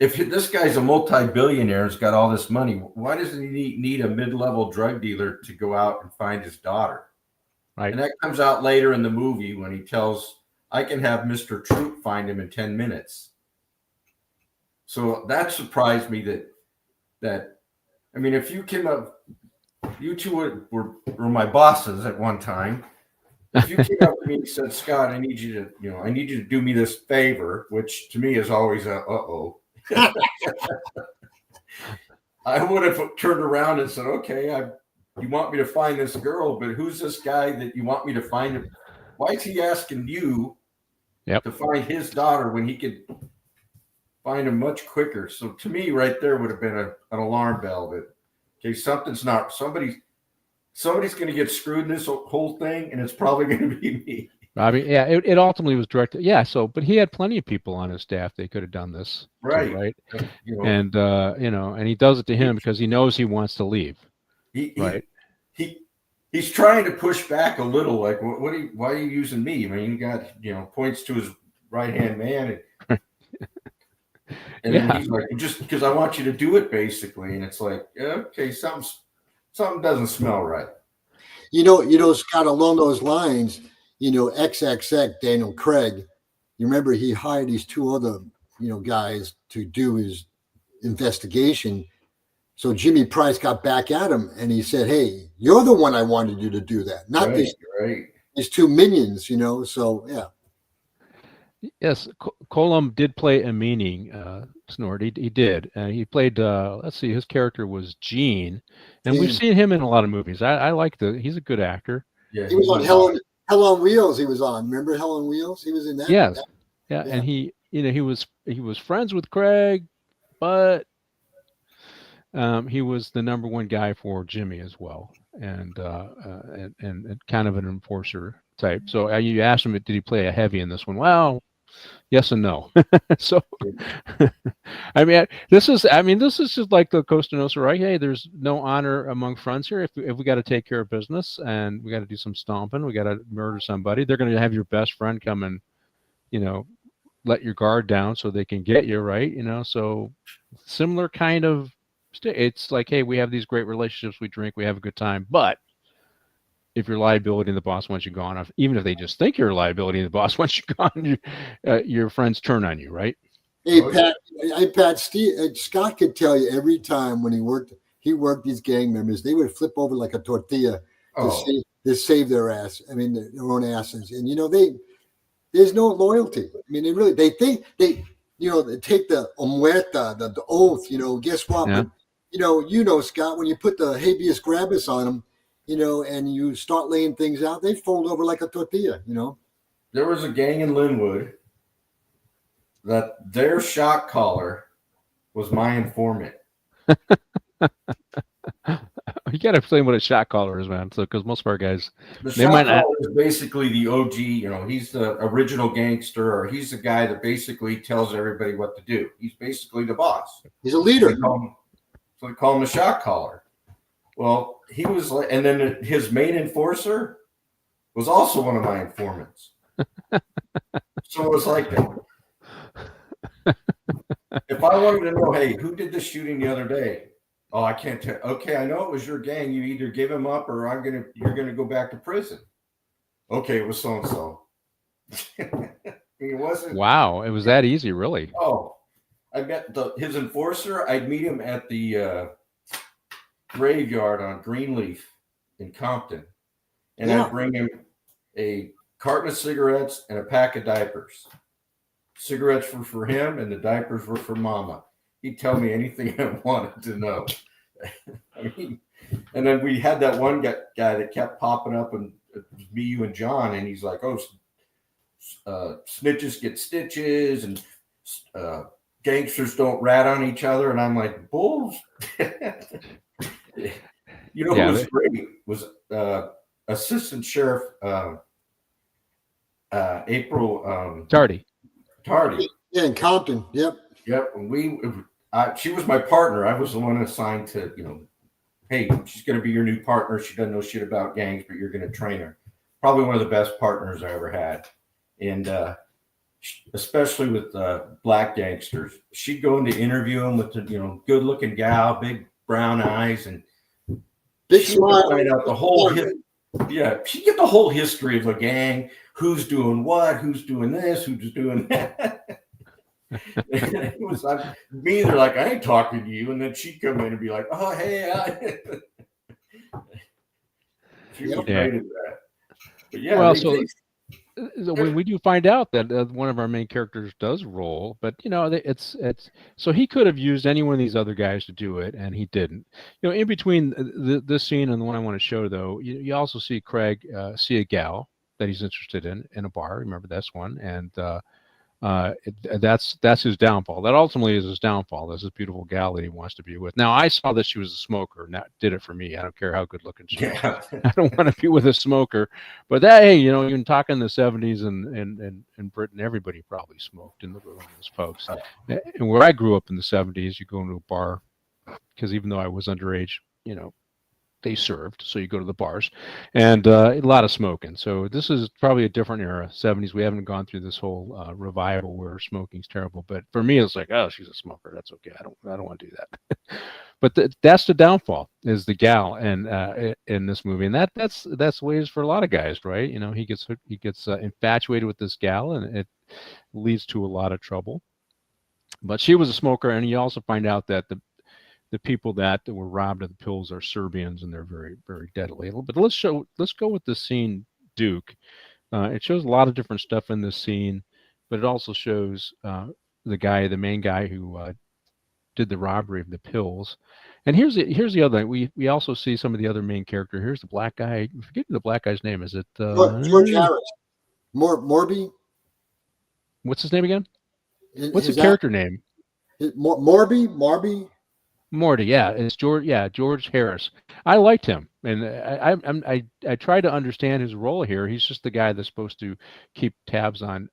if this guy's a multi-billionaire, has got all this money, why doesn't he need a mid-level drug dealer to go out and find his daughter? Right. And that comes out later in the movie when he tells, I can have Mr. Troop find him in 10 minutes. So that surprised me that if you came up, you two were my bosses at one time. If you came up to me and said, Scott, I need you to do me this favor, which to me is always uh-oh. I would have turned around and said, okay, you want me to find this girl, but who's this guy that you want me to find? Why is he asking you to find his daughter when he could find him much quicker? So to me, right there would have been an alarm bell that, okay, somebody's going to get screwed in this whole thing, and it's probably going to be me. It ultimately was directed. Yeah. So, but he had plenty of people on his staff they could have done this. Right. Too, right. And, and he does it to him because he knows he wants to leave. He's trying to push back a little, like, why are you using me? He got, points to his right-hand man. And then he's like, just because I want you to do it, basically. And it's like, okay, something doesn't smell right. Scott, along those lines, XXX, Daniel Craig, you remember he hired these two other, guys to do his investigation. So Jimmy Price got back at him and he said, hey, you're the one I wanted you to do that. Not these two minions, so yeah. Yes, Colum did play a meaning, Snort. He did. He played, let's see, his character was Gene. And we've seen him in a lot of movies. I like he's a good actor. Yeah, he was on Hell on Wheels he was on. Remember Hell on Wheels? He was in that. Yes. Yeah. And he was friends with Craig, but he was the number one guy for Jimmy as well. And kind of an enforcer type. So you asked him, did he play a heavy in this one? Well, yes and no. So, this is just like the Costa Nostra, right? Hey, there's no honor among friends here. If we got to take care of business and we got to do some stomping, we got to murder somebody, they're going to have your best friend come and, let your guard down so they can get you, right? So similar kind of, it's like, hey, we have these great relationships, we drink, we have a good time, but if you're liability and the boss wants you gone, even if they just think you're a liability and the boss wants you gone, your friends turn on you, right? Hey, Pat, Scott could tell you every time when he worked these gang members, they would flip over like a tortilla to save their ass. I mean, their own asses. And, there's no loyalty. I mean, they think they take the omueta, the oath, guess what? Yeah. But, Scott, when you put the habeas corpus on them, and you start laying things out, they fold over like a tortilla, There was a gang in Linwood that their shot caller was my informant. You got to explain what a shot caller is, man. So, because most of our guys, the shot caller is basically the OG. He's the original gangster, or he's the guy that basically tells everybody what to do. He's basically the boss. He's a leader. So they call him the shot caller. Well, he was like, and then his main enforcer was also one of my informants. So it was like that. If I wanted to know, hey, who did the shooting the other day? Oh, I can't tell. Okay, I know it was your gang. You either give him up or you're gonna go back to prison. Okay, it was so and so. It wasn't. Wow, it was that easy, really. Oh, I met his enforcer. I'd meet him at the graveyard on Greenleaf in Compton, and I'd bring him a carton of cigarettes and a pack of diapers. Cigarettes were for him, and the diapers were for Mama. He'd tell me anything I wanted to know. And then we had that one guy that kept popping up, and it was me, you, and John, and he's like, "Oh, snitches get stitches, and gangsters don't rat on each other." And I'm like, "Bulls." Who was great was Assistant Sheriff April Tardy. Yeah, in Compton. Yep. And she was my partner. I was the one assigned to, hey, she's going to be your new partner. She doesn't know shit about gangs, but you're going to train her. Probably one of the best partners I ever had. And especially with black gangsters, she'd go in to interview them with the, good looking gal, big brown eyes, and big smile. Find out the whole she'd get the whole history of a gang, who's doing what, who's doing this, who's doing that. It was like me, they're like, I ain't talking to you, and then she'd come in and be like, oh, hey, she was great at that. But yeah, when we do find out that one of our main characters does roll, but it's so he could have used any one of these other guys to do it, and he didn't. In between this scene and the one I want to show, though, you also see Craig see a gal that he's interested in a bar. Remember this one, and that's his downfall. That ultimately is his downfall. There's this beautiful gal that he wants to be with. Now, I saw that she was a smoker, and that did it for me. I don't care how good looking she is. I don't want to be with a smoker. But that, hey, even talking in the 70s and Britain, everybody probably smoked in the wilderness, folks. And where I grew up in the 70s, you go into a bar, because even though I was underage, they served, so you go to the bars, and a lot of smoking. So this is probably a different era, 70s. We haven't gone through this whole revival where smoking's terrible, but for me, it's like, oh, she's a smoker. That's okay. I don't want to do that. But that's the downfall, is the gal, and in this movie, and that's the way it is for a lot of guys, right? He gets infatuated with this gal, and it leads to a lot of trouble. But she was a smoker, and you also find out that the people that were robbed of the pills are Serbians, and they're very, very deadly. But let's go with the scene, Duke. It shows a lot of different stuff in this scene, but it also shows the main guy who did the robbery of the pills. And here's the other thing. We also see some of the other main character. Here's the black guy. I'm forgetting the black guy's name. Is it George Harris? Morby? What's his name again? What's his character name? Morby? Morty, yeah, it's George. Yeah, George Harris. I liked him, and I try to understand his role here. He's just the guy that's supposed to keep tabs on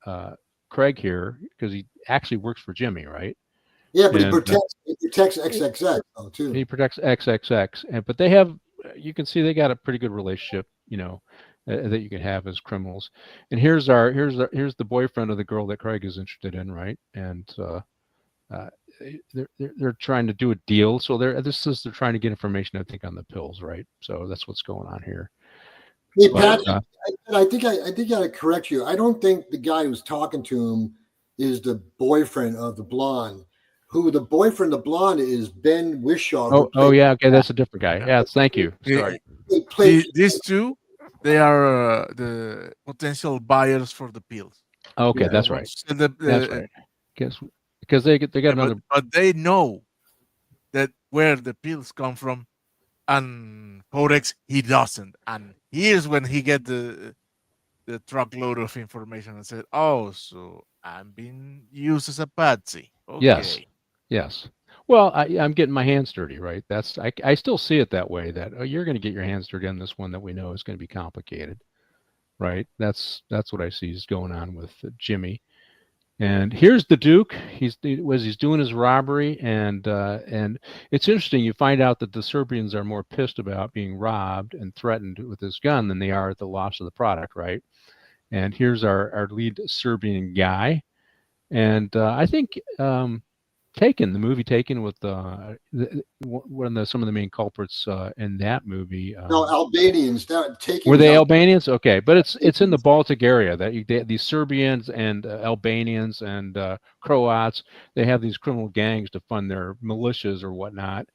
Craig here because he actually works for Jimmy, right? Yeah, but And he protects XXX though too. he protects XXX, but they have. You can see they got a pretty good relationship, that you can have as criminals. And here's the boyfriend of the girl that Craig is interested in, right? And uh, they're trying to do a deal. So they're trying to get information, I think, on the pills, right? So that's what's going on here. Hey, Pat, I think I got to correct you. I don't think the guy who's talking to him is the boyfriend of the blonde. Who the boyfriend of the blonde is Ben Whishaw. Oh yeah, okay, that's a different guy. Yeah, thank you. Sorry. These two, they are the potential buyers for the pills. Okay, that's right. That's right. Because they got another. But they know that where the pills come from, and Codex he doesn't. And here's when he get the truckload of information and said, "Oh, so I'm being used as a patsy." Okay. Yes. Well, I'm getting my hands dirty, right? I still see it that way. That you're going to get your hands dirty on this one that we know is going to be complicated, right? That's what I see is going on with Jimmy. And here's the Duke. He's doing his robbery, and it's interesting. You find out that the Serbians are more pissed about being robbed and threatened with this gun than they are at the loss of the product, right? And here's our lead Serbian guy, and I think Taken, the movie Taken, with some of the main culprits in that movie. No, Albanians. Taken. Were they Albanians? Okay, but it's in the Baltic area that these Serbians and Albanians and Croats, they have these criminal gangs to fund their militias or whatnot.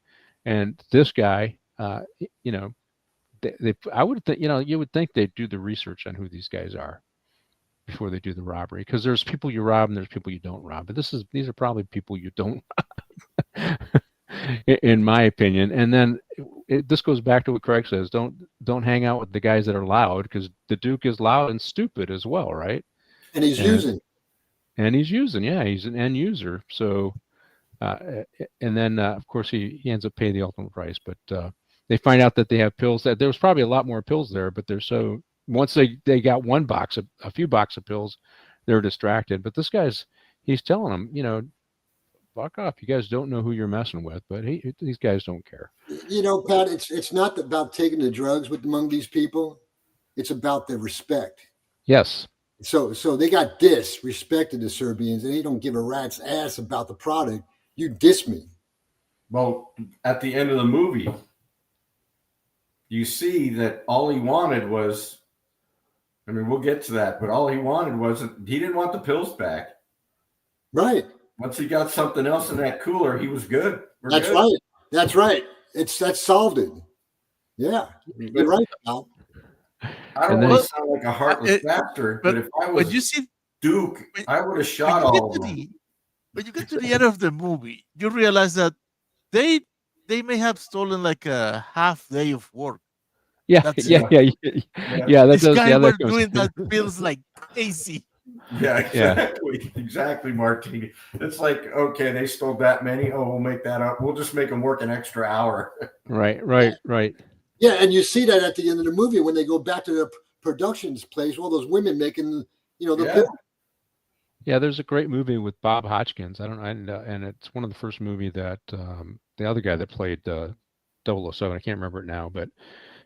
And this guy, I would think, you would think they'd do the research on who these guys are before they do the robbery, because there's people you rob and there's people you don't rob. But these are probably people you don't rob, in my opinion. And then this goes back to what Craig says: don't hang out with the guys that are loud, because the Duke is loud and stupid as well, right? And he's using. Yeah, he's an end user. So, and then of course he ends up paying the ultimate price. But they find out that they have pills. That there was probably a lot more pills there, but they're so. Once they got a few box of pills, they're distracted. But this he's telling them, fuck off. You guys don't know who you're messing with, but these guys don't care. Pat, it's not about taking the drugs among these people. It's about the respect. Yes. So they got disrespected the Serbians, and they don't give a rat's ass about the product. You diss me. Well, at the end of the movie, you see that all he wanted was, we'll get to that, but all he wanted was, he didn't want the pills back. Right. Once he got something else in that cooler, he was good. That's right. That's right. That solved it. Yeah. You're right, Al. I don't want to sound like a heartless bastard, but if I was Duke, I would have shot all of them. When you get to the end of the movie, you realize that they may have stolen like a half day of work. Yeah. This guy were doing that feels like crazy. Yeah, exactly, Martini. It's like, okay, they stole that many. Oh, we'll make that up. We'll just make them work an extra hour. Right. Yeah, and you see that at the end of the movie when they go back to the productions place, all those women making, the pill. Yeah, there's a great movie with Bob Hoskins. And it's one of the first movie that the other guy that played 007, I can't remember it now, but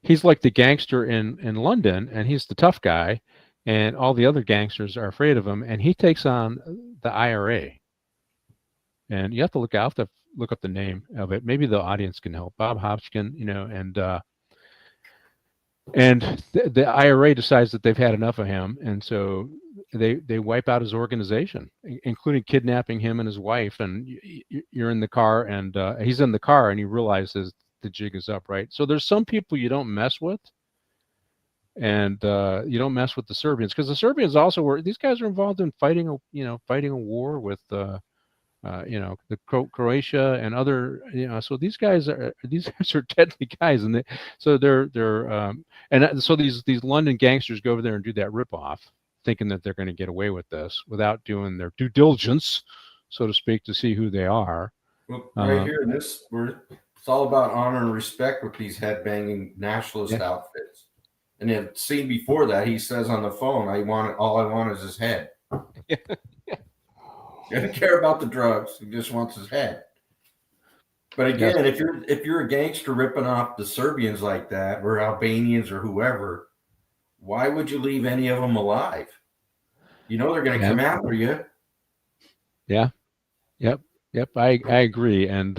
he's like the gangster in London, and he's the tough guy, and all the other gangsters are afraid of him, and he takes on the IRA. And you have to look up the name of it. Maybe the audience can help. Bob Hopkins, and the IRA decides that they've had enough of him, and so they wipe out his organization, including kidnapping him and his wife. And you're in the car, and he's in the car, and he realizes the jig is up, right? So there's some people you don't mess with, and you don't mess with the Serbians, because the Serbians also these guys are involved in fighting a war with the Croatia and other, so these guys are deadly guys, and so these London gangsters go over there and do that ripoff, thinking that they're going to get away with this without doing their due diligence, so to speak, to see who they are. Well, right here in this, it's all about honor and respect with these headbanging nationalist outfits. And the scene before that, he says on the phone, all I want is his head. He doesn't care about the drugs. He just wants his head. But again, if you're a gangster ripping off the Serbians like that, or Albanians or whoever, why would you leave any of them alive? You know they're going to come after you. Yeah. Yep. I agree. And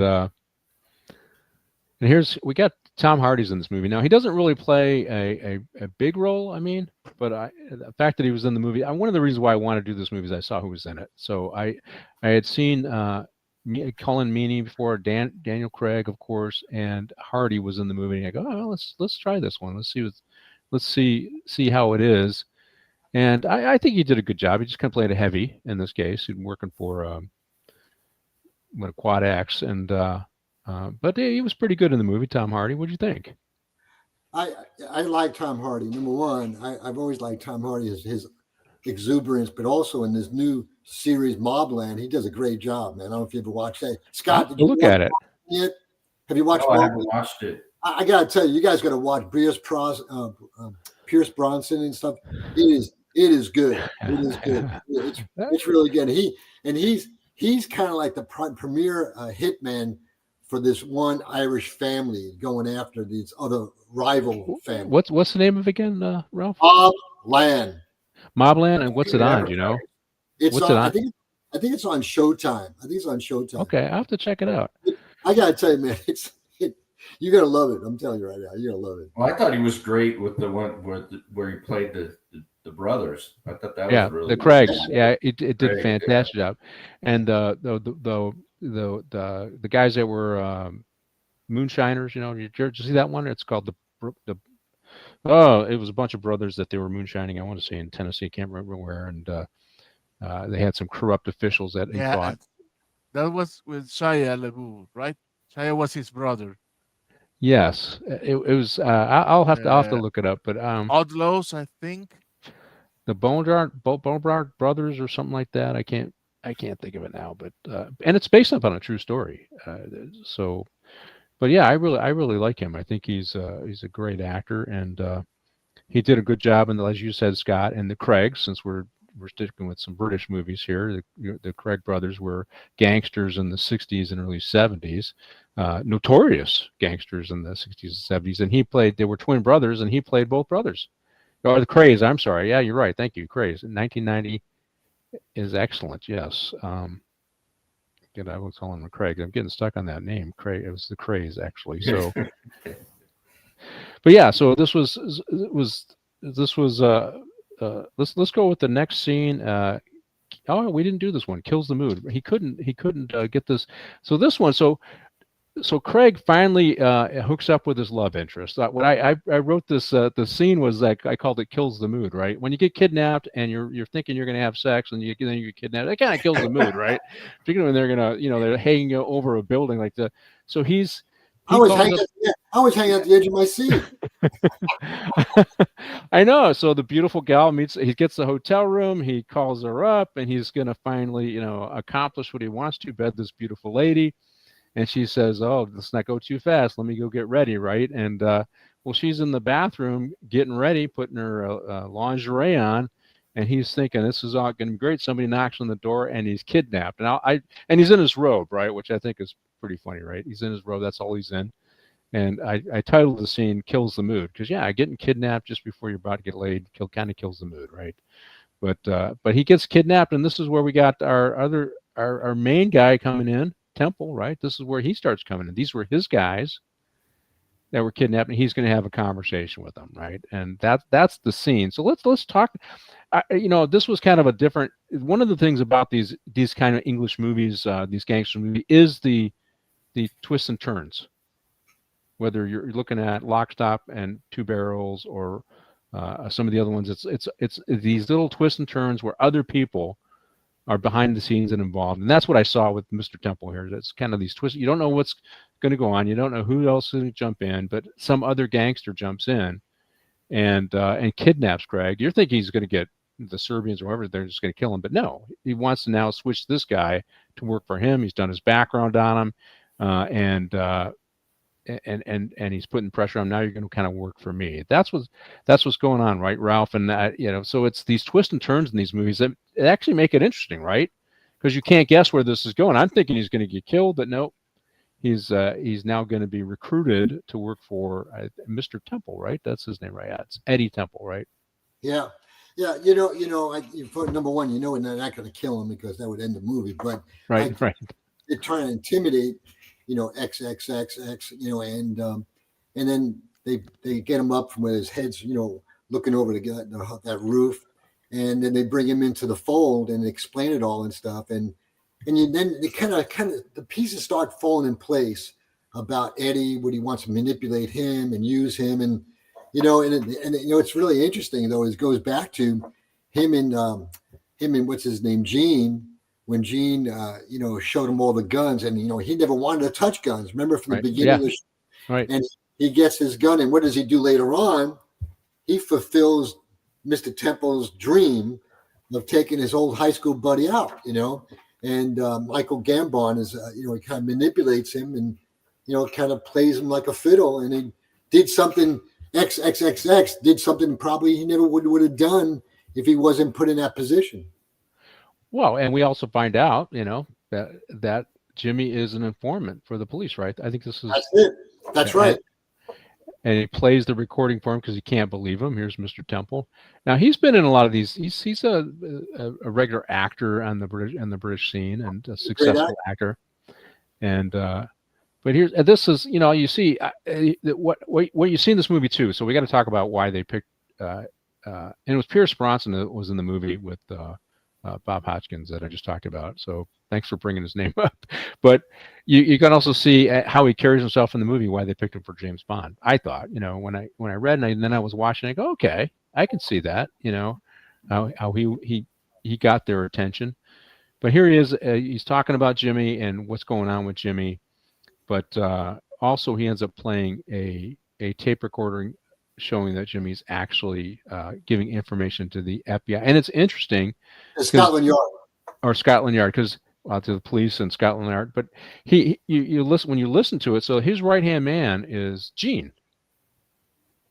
we got Tom Hardy's in this movie. Now he doesn't really play a big role. I mean, but the fact that he was in the movie, one of the reasons why I want to do this movie is I saw who was in it. So I had seen Colin Meaney before, Daniel Craig, of course, and Hardy was in the movie. And I go, oh, let's try this one. Let's see how it is. And I think he did a good job. He just kind of played a heavy in this case. He'd been working for Quad X, and but he was pretty good in the movie. Tom Hardy, what'd you think? I like Tom Hardy. Number one, I've always liked Tom Hardy, his exuberance, but also in this new series Mobland, he does a great job, man. I don't know if you ever watched that. Scott, did you look at it? Yet? Have you watched? I haven't watched it. I gotta tell you, you guys gotta watch Pierce Bronson and stuff. It is good. It is good. It's really good. He's kind of like the premier hitman for this one Irish family going after these other rival families. What's the name of it again, Ralph? Mobland. Mobland, and what's it on? Do you know? What's it on? I think it's on Showtime. Okay, I have to check it out. I gotta tell you, man, you're gonna love it. I'm telling you right now, you're gonna love it. Well, I thought he was great with the one where he played the brothers. I thought that was really the Craigs. Yeah, it did a fantastic job. And the guys that were moonshiners, did you see that one? It's called it was a bunch of brothers that they were moonshining. I want to say in Tennessee, can't remember where, and they had some corrupt officials that he fought. That was with Shia LaBeouf, right? Shia was his brother. Yes, it was. I'll have to look it up, but Outlaws, I think. The Boneyard Brothers or something like that. I can't think of it now, but and it's based up on a true story. But yeah, I really like him. I think he's a great actor, and he did a good job in as you said, Scott, and the Craigs. Since we're sticking with some British movies here, the Craig brothers were gangsters in the 60s and early 70s, notorious gangsters in the 60s and 70s, and they were twin brothers, and he played both brothers. Or the Craze, I'm sorry. Yeah, you're right. Thank you. Craze. In 1990 is excellent. Yes. I was calling him Craig. I'm getting stuck on that name. Craig. It was the Craze, actually. So, but yeah. So this was. Let's go with the next scene. We didn't do this one. Kills the mood. He couldn't get this. So this one. So Craig finally hooks up with his love interest. When I wrote this, the scene was like I called it "kills the mood." Right when you get kidnapped and you're thinking you're going to have sex and then you get kidnapped, that kind of kills the mood, right? Particularly when they're gonna, they're hanging over a building like that. So I was hanging at the edge of my seat. I know. So the beautiful gal he gets the hotel room, he calls her up, and he's going to finally, accomplish what he wants to, bed this beautiful lady. And she says, oh, let's not go too fast. Let me go get ready, right? And, she's in the bathroom getting ready, putting her lingerie on, and he's thinking, this is all going to be great. Somebody knocks on the door, and he's kidnapped. And he's in his robe, right, which I think is pretty funny, right? He's in his robe. That's all he's in. And I titled the scene "Kills the Mood" because, getting kidnapped just before you're about to get laid kind of kills the mood, right? But he gets kidnapped, and this is where we got our main guy coming in. Temple, right? This is where he starts coming in. These were his guys that were kidnapped, and he's going to have a conversation with them, right? And that's the scene. So let's talk. This was kind of a different. One of the things about these kind of English movies, these gangster movies, is the twists and turns. Whether you're looking at Lock, Stock, and Two Barrels or some of the other ones, it's these little twists and turns where other people are behind the scenes and involved. And that's what I saw with Mr. Temple here. That's kind of these twists. You don't know what's going to go on. You don't know who else is going to jump in, but some other gangster jumps in and kidnaps Craig. You're thinking he's going to get the Serbians or whoever, they're just going to kill him. But no, he wants to now switch this guy to work for him. He's done his background on him, and he's putting pressure on him. Now you're going to kind of work for me. That's what's going on, right, Ralph? And so it's these twists and turns in these movies that actually make it interesting, right? Because you can't guess where this is going. I'm thinking he's going to get killed, but nope. He's now going to be recruited to work for Mr. Temple, right? That's his name, right? It's Eddie Temple, right? Yeah. For number one, they're not going to kill him because that would end the movie. But right. They're trying to intimidate, XXXX, and then they get him up from where his head's, looking over that roof, and then they bring him into the fold and explain it all and stuff, and then they kind of the pieces start falling in place about Eddie, when he wants to manipulate him and use him, and it's really interesting though. It goes back to him and what's his name, Gene. When Gene, showed him all the guns, and he never wanted to touch guns. Remember from the beginning of the show, right? And he gets his gun, and what does he do later on? He fulfills Mr. Temple's dream of taking his old high school buddy out, And Michael Gambon is, he kind of manipulates him and, kind of plays him like a fiddle. And he did something, XXXX did something probably he never would have done if he wasn't put in that position. Well, and we also find out, that Jimmy is an informant for the police, right? I think this is. That's it. That's right. And he plays the recording for him because he can't believe him. Here's Mr. Temple. Now he's been in a lot of these. He's a regular actor on the British scene and a successful actor. And but this is you see what you see in this movie too. So we got to talk about why they picked. And it was Pierce Bronson that was in the movie with Bob Hoskins that I just talked about. So thanks for bringing his name up. But you can also see how he carries himself in the movie, why they picked him for James Bond. I thought, when I read and then I was watching, I go, okay, I can see that, how he got their attention. But here he is, he's talking about Jimmy and what's going on with Jimmy. But also he ends up playing a tape recording showing that Jimmy's actually giving information to the FBI. And it's interesting. Scotland Yard, because to the police in Scotland Yard. But you listen when you listen to it. So his right hand man is Gene,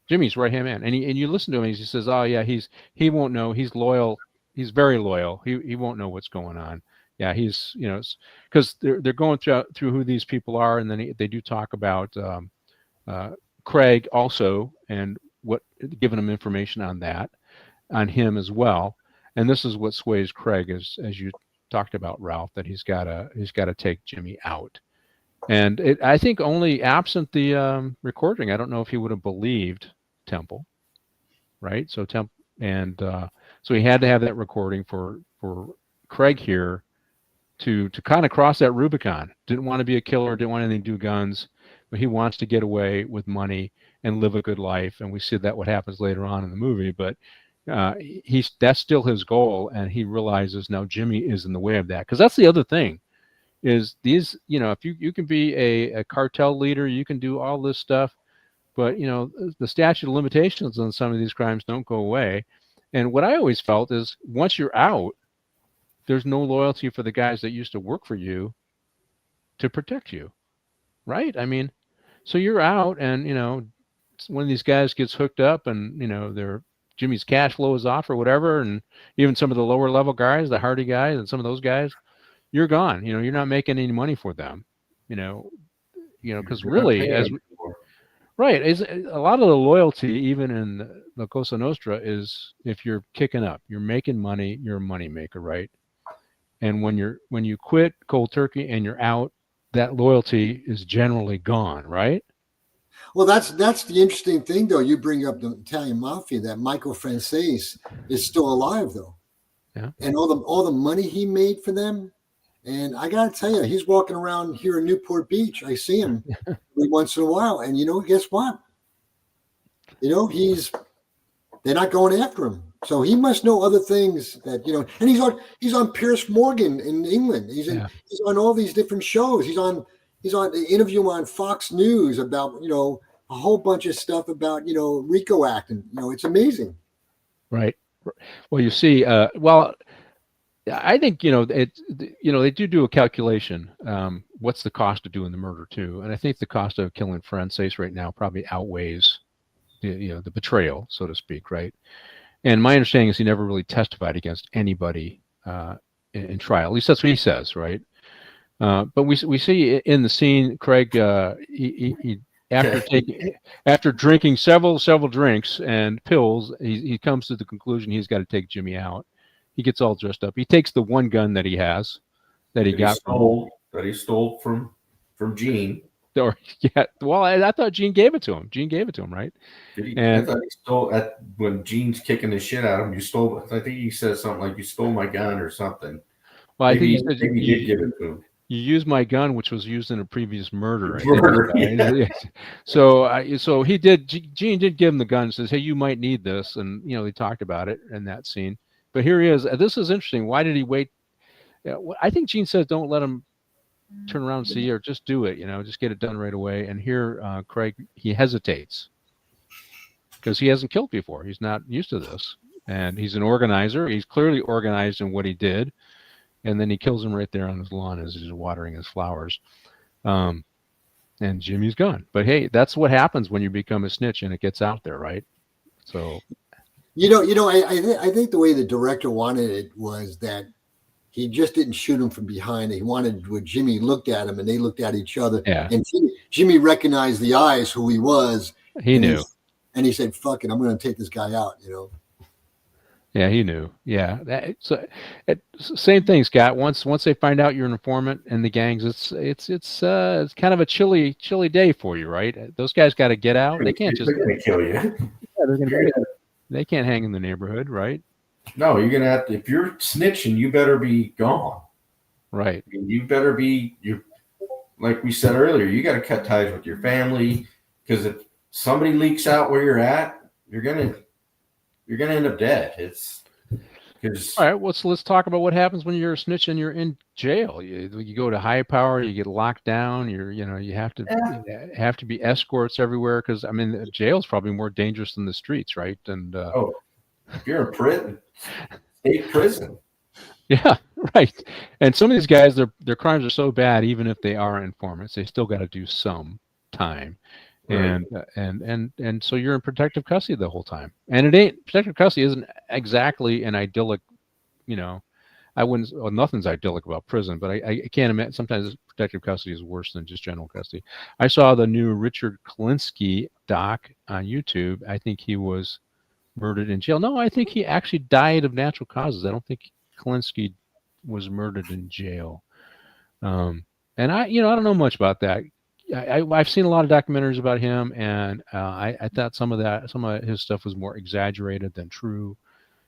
Jimmy's right hand man, and you listen to him. And he says, "Oh yeah, he won't know. He's loyal. He's very loyal. He won't know what's going on. Yeah, he's because they're going through who these people are, and then they do talk about Craig also, and giving him information on him as well. And this is what sways Craig, as you talked about, Ralph, that he's got to take Jimmy out. And I think only absent the recording, I don't know if he would have believed Temple, right? So so he had to have that recording for Craig here to kind of cross that Rubicon. Didn't want to be a killer, didn't want anything to do with guns, but he wants to get away with money and live a good life. And we see that what happens later on in the movie, but that's still his goal, and he realizes now Jimmy is in the way of that. Because that's the other thing is these, if you can be a cartel leader, you can do all this stuff, but the statute of limitations on some of these crimes don't go away. And what I always felt is once you're out, there's no loyalty for the guys that used to work for you to protect you, right? I mean, so you're out, and one of these guys gets hooked up, and Jimmy's cash flow is off or whatever, and even some of the lower level guys, the Hardy guys, and some of those guys, you're gone. You're not making any money for them. Because really, right, is a lot of the loyalty, even in the Cosa Nostra, is if you're kicking up, you're making money, you're a money maker, right? And when you quit cold turkey and you're out, that loyalty is generally gone, right? Well, that's the interesting thing, though. You bring up the Italian mafia. That Michael Franzese is still alive, though. Yeah. And all the money he made for them. And I got to tell you, he's walking around here in Newport Beach. I see him every once in a while. And guess what? They're not going after him. So he must know other things that, and he's on Piers Morgan in England. He's on all these different shows. He's on the interview on Fox News about, a whole bunch of stuff about, RICO Act. And, it's amazing. Right. Well, you see, I think, they do a calculation. What's the cost of doing the murder too? And I think the cost of killing Fuentes right now probably outweighs the betrayal, so to speak, right? And my understanding is he never really testified against anybody in trial. At least that's what he says, right? But we see in the scene, Craig, he after drinking several drinks and pills, he comes to the conclusion he's got to take Jimmy out. He gets all dressed up. He takes the one gun that he has, that he stole from Gene. Or yeah, well, I thought Gene gave it to him. Gene gave it to him, right? I thought he stole when Gene's kicking the shit out of him. You stole. I think he says something like, "You stole my gun" or something. Well, I think he said maybe you did give it to him. You used my gun, which was used in a previous murder. Yeah. So he did. Gene did give him the gun. Says, "Hey, you might need this," and they talked about it in that scene. But here he is. This is interesting. Why did he wait? I think Gene says, "Don't let him turn around and see, or just do it. Just get it done right away." And here, Craig, he hesitates because he hasn't killed before. He's not used to this, and he's an organizer. He's clearly organized in what he did. And then he kills him right there on his lawn as he's watering his flowers. And Jimmy's gone. But hey, that's what happens when you become a snitch and it gets out there, right? So, I think the way the director wanted it was that he just didn't shoot him from behind. He wanted where Jimmy looked at him and they looked at each other. Yeah. And Jimmy recognized the eyes, who he was. He knew. And he said, "Fuck it, I'm going to take this guy out," Yeah, he knew. Yeah, same thing, Scott. Once they find out you're an informant in the gangs, it's kind of a chilly day for you, right? Those guys got to get out. They can't just kill you. Yeah, they're gonna. They can't hang in the neighborhood, right? No, you're gonna have to. If you're snitching, you better be gone. Right. You better be. Like we said earlier, you got to cut ties with your family, because if somebody leaks out where you're at, you're gonna end up dead. It's because all right. Well, so let's talk about what happens when you're a snitch and you're in jail. You go to high power, you get locked down. You have to be escorts everywhere, because jail is probably more dangerous than the streets, right? And if you're in prison, state prison. Yeah, right. And some of these guys, their crimes are so bad, even if they are informants, they still got to do some time. Right. And so you're in protective custody the whole time. And protective custody isn't exactly an idyllic, nothing's idyllic about prison, but I can't imagine. Sometimes protective custody is worse than just general custody. I saw the new Richard Klinsky doc on YouTube. I think he was murdered in jail. No, I think he actually died of natural causes. I don't think Klinsky was murdered in jail. And I don't know much about that. I've seen a lot of documentaries about him, and I thought some of his stuff was more exaggerated than true.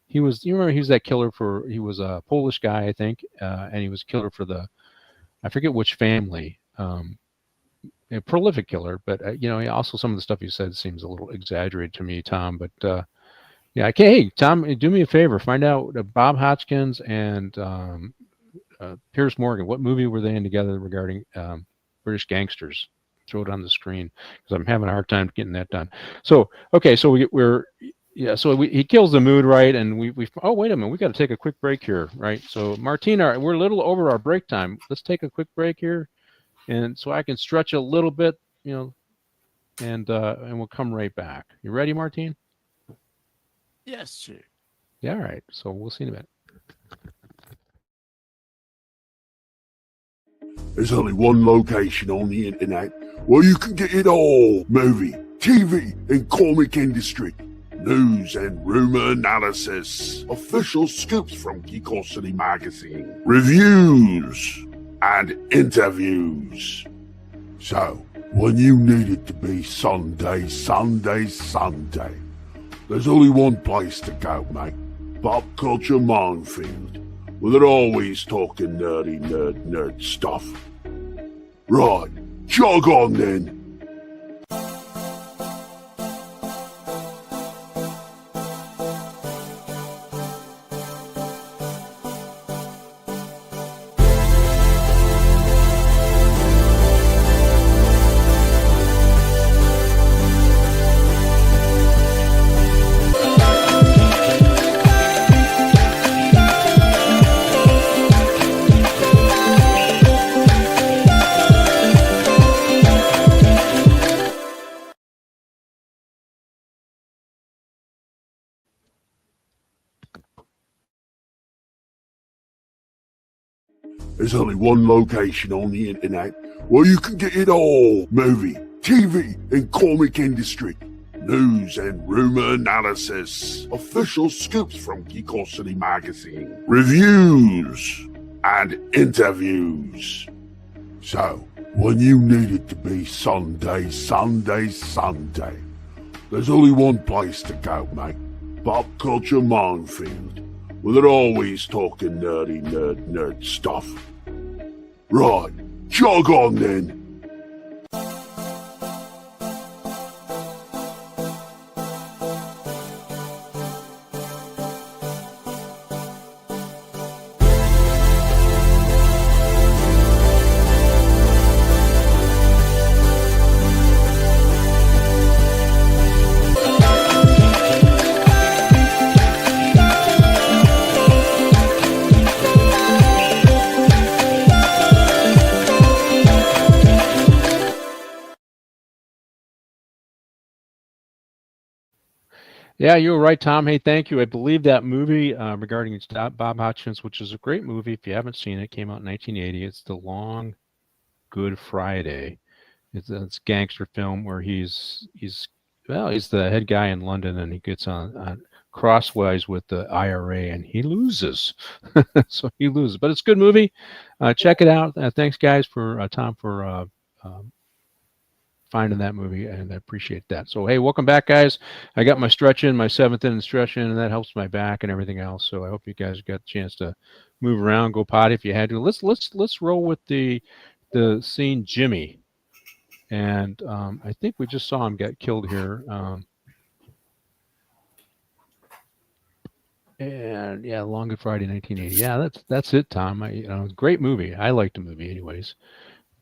He was that killer he was a Polish guy, I think, and he was a killer for I forget which family, a prolific killer, but also some of the stuff he said seems a little exaggerated to me, Tom. But yeah, hey, Tom, do me a favor, find out Bob Hoskins and Piers Morgan, what movie were they in together regarding British gangsters? Throw it on the screen, because I'm having a hard time getting that done. So okay, so he kills the mood, right? And we oh, wait a minute, we got to take a quick break here, right? So Martina, we're a little over our break time. Let's take a quick break here, and so I can stretch a little bit, and we'll come right back. You ready, Martine? Yes, sir. Yeah, all right. So we'll see in a minute. There's only one location on the internet where you can get it all: movie, TV, and comic industry. News and rumor analysis. Official scoops from Geekosity magazine. Reviews and interviews. So, when you need it to be Sunday, there's only one place to go, mate. Pop Culture Minefield. Well, they're always talking nerdy nerd stuff. Right, jog on then. There's only one location on the internet where you can get it all. Movie, TV, and comic industry. News and rumor analysis. Official scoops from Geekosity magazine. Reviews and interviews. So, when you need it to be Sunday, there's only one place to go, mate. Pop Culture Minefield. Well, they're always talking nerd stuff. Right, jog on then. Yeah, you were right, Tom. Hey, thank you. I believe that movie regarding Bob Hutchins, which is a great movie. If you haven't seen it, came out in 1980. It's The Long Good Friday. It's a gangster film where he's the head guy in London, and he gets on crosswise with the IRA, and he loses. So he loses, but it's a good movie. Check it out. Thanks, guys, for Tom for finding that movie, and I appreciate that. So hey, welcome back, guys. I got my stretch in, my 7th inning stretch in, and that helps my back and everything else. So I hope you guys got a chance to move around, go potty if you had to. Let's roll with the scene Jimmy, and I think we just saw him get killed here. And yeah, Long Good Friday, 1980. Yeah, that's it, Tom. Great movie. I liked the movie, anyways.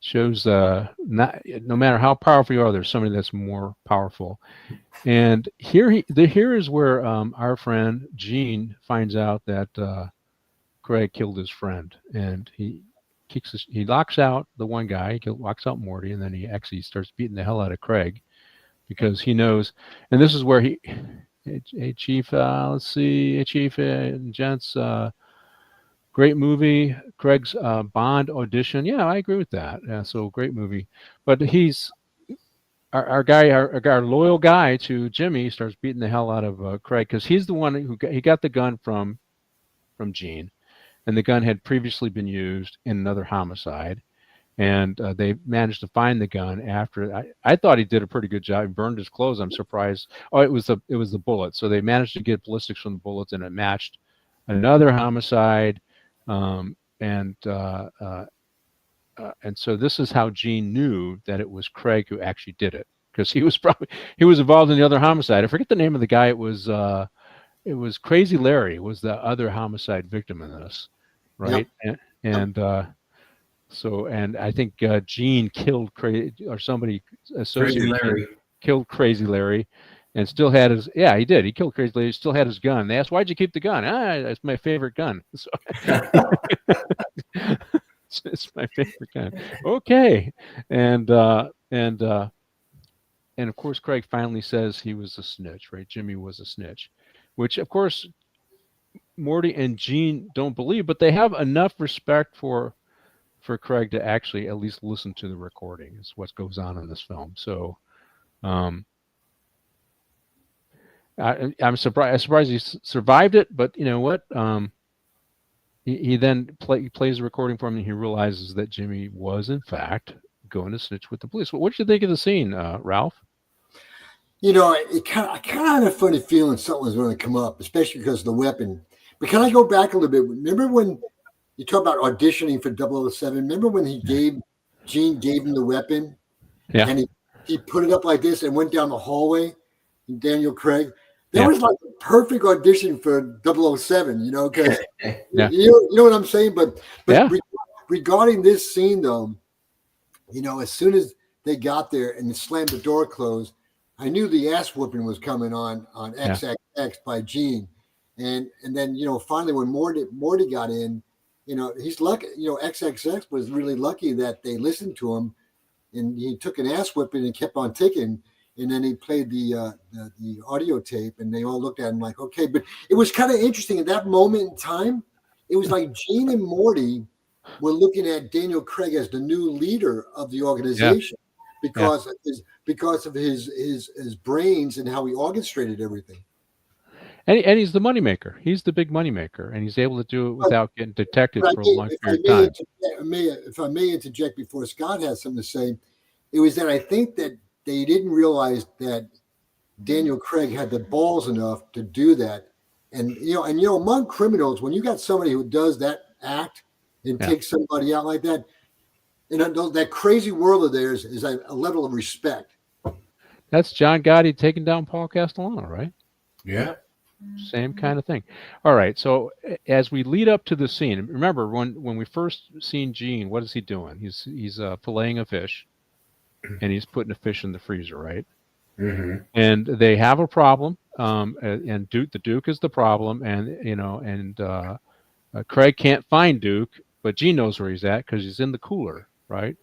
Shows no matter how powerful you are, there's somebody that's more powerful. And here is where our friend Gene finds out that Craig killed his friend, and he locks out the one guy, locks out Morty, and then he actually starts beating the hell out of Craig because he knows. And this is where hey Chief, let's see, hey Chief and gents. Great movie, Craig's Bond audition. Yeah, I agree with that. Yeah, so great movie. But he's our loyal guy to Jimmy starts beating the hell out of Craig because he's the one who got the gun from Gene, and the gun had previously been used in another homicide, and they managed to find the gun after. I thought he did a pretty good job. He burned his clothes. I'm surprised. Oh, it was the bullet. So they managed to get ballistics from the bullets, and it matched another homicide. And so this is how Gene knew that it was Craig who actually did it, because he was involved in the other homicide. I forget the name of the guy. It was Crazy Larry was the other homicide victim in this, right? Yep. And I think Gene killed somebody associated killed Crazy Larry. And still had his, he did. He killed Crazy Larry. Still had his gun. They asked, "Why'd you keep the gun?" That's my favorite gun. So, it's my favorite gun. Okay, and of course, Craig finally says he was a snitch, right? Jimmy was a snitch, which of course Morty and Gene don't believe, but they have enough respect for Craig to actually at least listen to the recording. Is what goes on in this film. So. I'm surprised he survived it, but you know what? He then plays the recording for him, and he realizes that Jimmy was in fact going to snitch with the police. What did you think of the scene, Ralph? I kind of had a funny feeling something was going to come up, especially because of the weapon. But can I go back a little bit? Remember when you talk about auditioning for 007? Remember when Gene gave him the weapon? Yeah. And he put it up like this and went down the hallway. Daniel Craig. That was like a perfect audition for 007, because you know what I'm saying? But regarding this scene, though, as soon as they got there and slammed the door closed, I knew the ass whooping was coming on XXX by Gene. And then, finally when Morty got in, he's lucky, XXX was really lucky that they listened to him, and he took an ass whipping and kept on ticking. And then he played the audio tape, and they all looked at him like, okay. But it was kind of interesting at that moment in time. It was like Gene and Morty were looking at Daniel Craig as the new leader of the organization because of his brains and how he orchestrated everything. And he's the moneymaker. He's the big moneymaker, and he's able to do it without getting detected for a long period of time. If I may interject before Scott has something to say, it was that I think that they didn't realize that Daniel Craig had the balls enough to do that. And among criminals, when you got somebody who does that act and takes somebody out like that, that crazy world of theirs is a level of respect. That's John Gotti taking down Paul Castellano, right? Yeah. Same kind of thing. All right. So as we lead up to the scene, remember when we first seen Gene, what is he doing? He's filleting a fish, and he's putting a fish in the freezer, right? Mm-hmm. And they have a problem. And the Duke is the problem, and Craig can't find Duke, but Gene knows where he's at because he's in the cooler, right?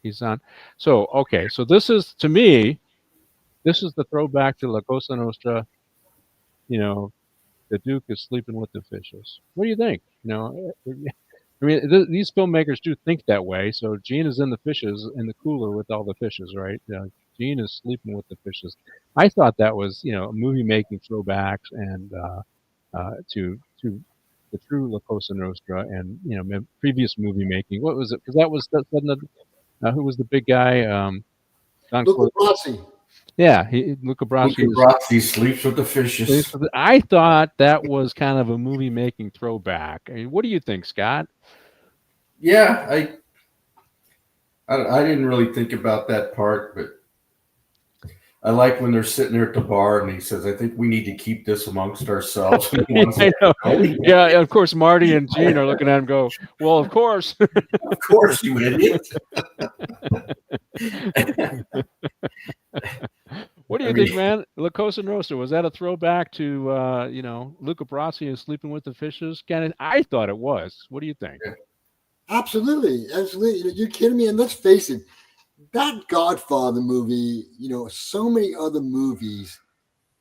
He's on. So okay. So this is, to me, this is the throwback to La Cosa Nostra. The Duke is sleeping with the fishes. What do you think? I mean, these filmmakers do think that way. So Gene is in the fishes in the cooler with all the fishes, right? Gene is sleeping with the fishes. I thought that was, movie making throwbacks and to the true La Cosa Nostra and previous movie making. What was it? Because that was who was the big guy? Luca Brasi. Yeah, Luca Brasi sleeps with the fishes. I thought that was kind of a movie-making throwback. I mean, what do you think, Scott? Yeah, I didn't really think about that part, but I like when they're sitting there at the bar and he says, "I think we need to keep this amongst ourselves." I know. Yeah, of course, Marty and Gene are looking at him and go, "Well, of course." Of course, you idiot. What do you think, man? La Cosa Nostra, was that a throwback to, Luca Brasi is sleeping with the fishes? I thought it was. What do you think? Absolutely. You're kidding me? And let's face it, that Godfather movie, so many other movies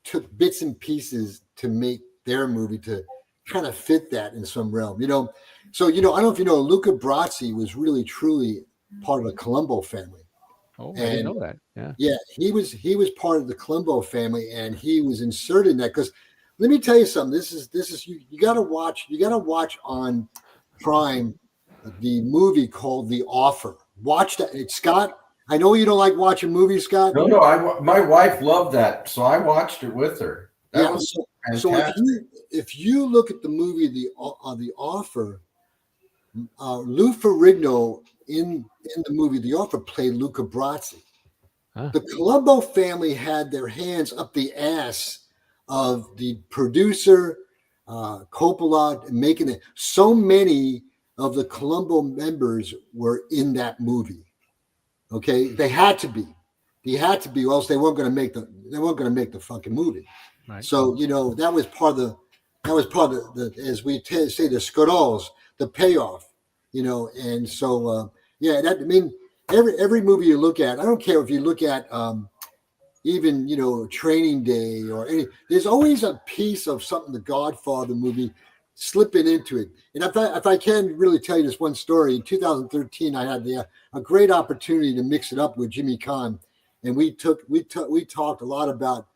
took bits and pieces to make their movie to kind of fit that in some realm, So, I don't know if Luca Brasi was really, truly part of the Colombo family. Oh, I didn't know that. Yeah. Yeah, he was part of the Colombo family, and he was inserted in that. Because let me tell you something. This is you got to watch on Prime the movie called The Offer. Watch that, Scott. I know you don't like watching movies, Scott. No, my wife loved that, so I watched it with her. That was fantastic. So if you look at the movie The Offer, Lou Ferrigno in the movie The Offer played Luca Brasi. Huh. The Colombo family had their hands up the ass of the producer, Coppola, making it. So many of the Colombo members were in that movie. Okay, they had to be, or else they weren't going to make the fucking movie. Right. So that was part of the as we say, the scrolls, the payoff. And so every movie you look at, I don't care if you look at even Training Day or any, there's always a piece of something, the Godfather movie, slipping into it. And if I can really tell you this one story, in 2013 I had a great opportunity to mix it up with Jimmy Kahn, and we talked a lot about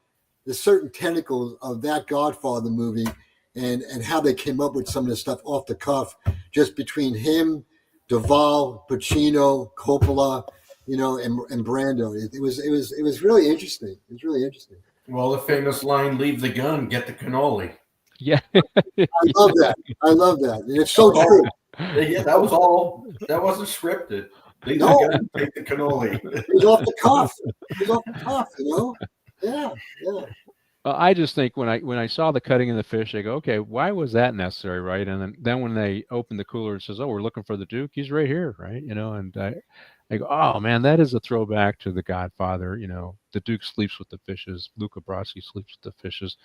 the certain tentacles of that Godfather movie and how they came up with some of the stuff off the cuff, just between him, Duvall, Pacino, Coppola, and Brando. It was really interesting. It was really interesting. Well, the famous line, "Leave the gun, get the cannoli." Yeah. I love that. And it's so true. Yeah, that was all. That wasn't scripted. Leave the gun, take the cannoli. It was off the cuff. Yeah. I just think when I saw the cutting of the fish, I go, okay, why was that necessary, right? And then when they open the cooler, it says, "Oh, we're looking for the Duke. He's right here," right? And I go, oh man, that is a throwback to The Godfather. The Duke sleeps with the fishes. Luca Brasi sleeps with the fishes.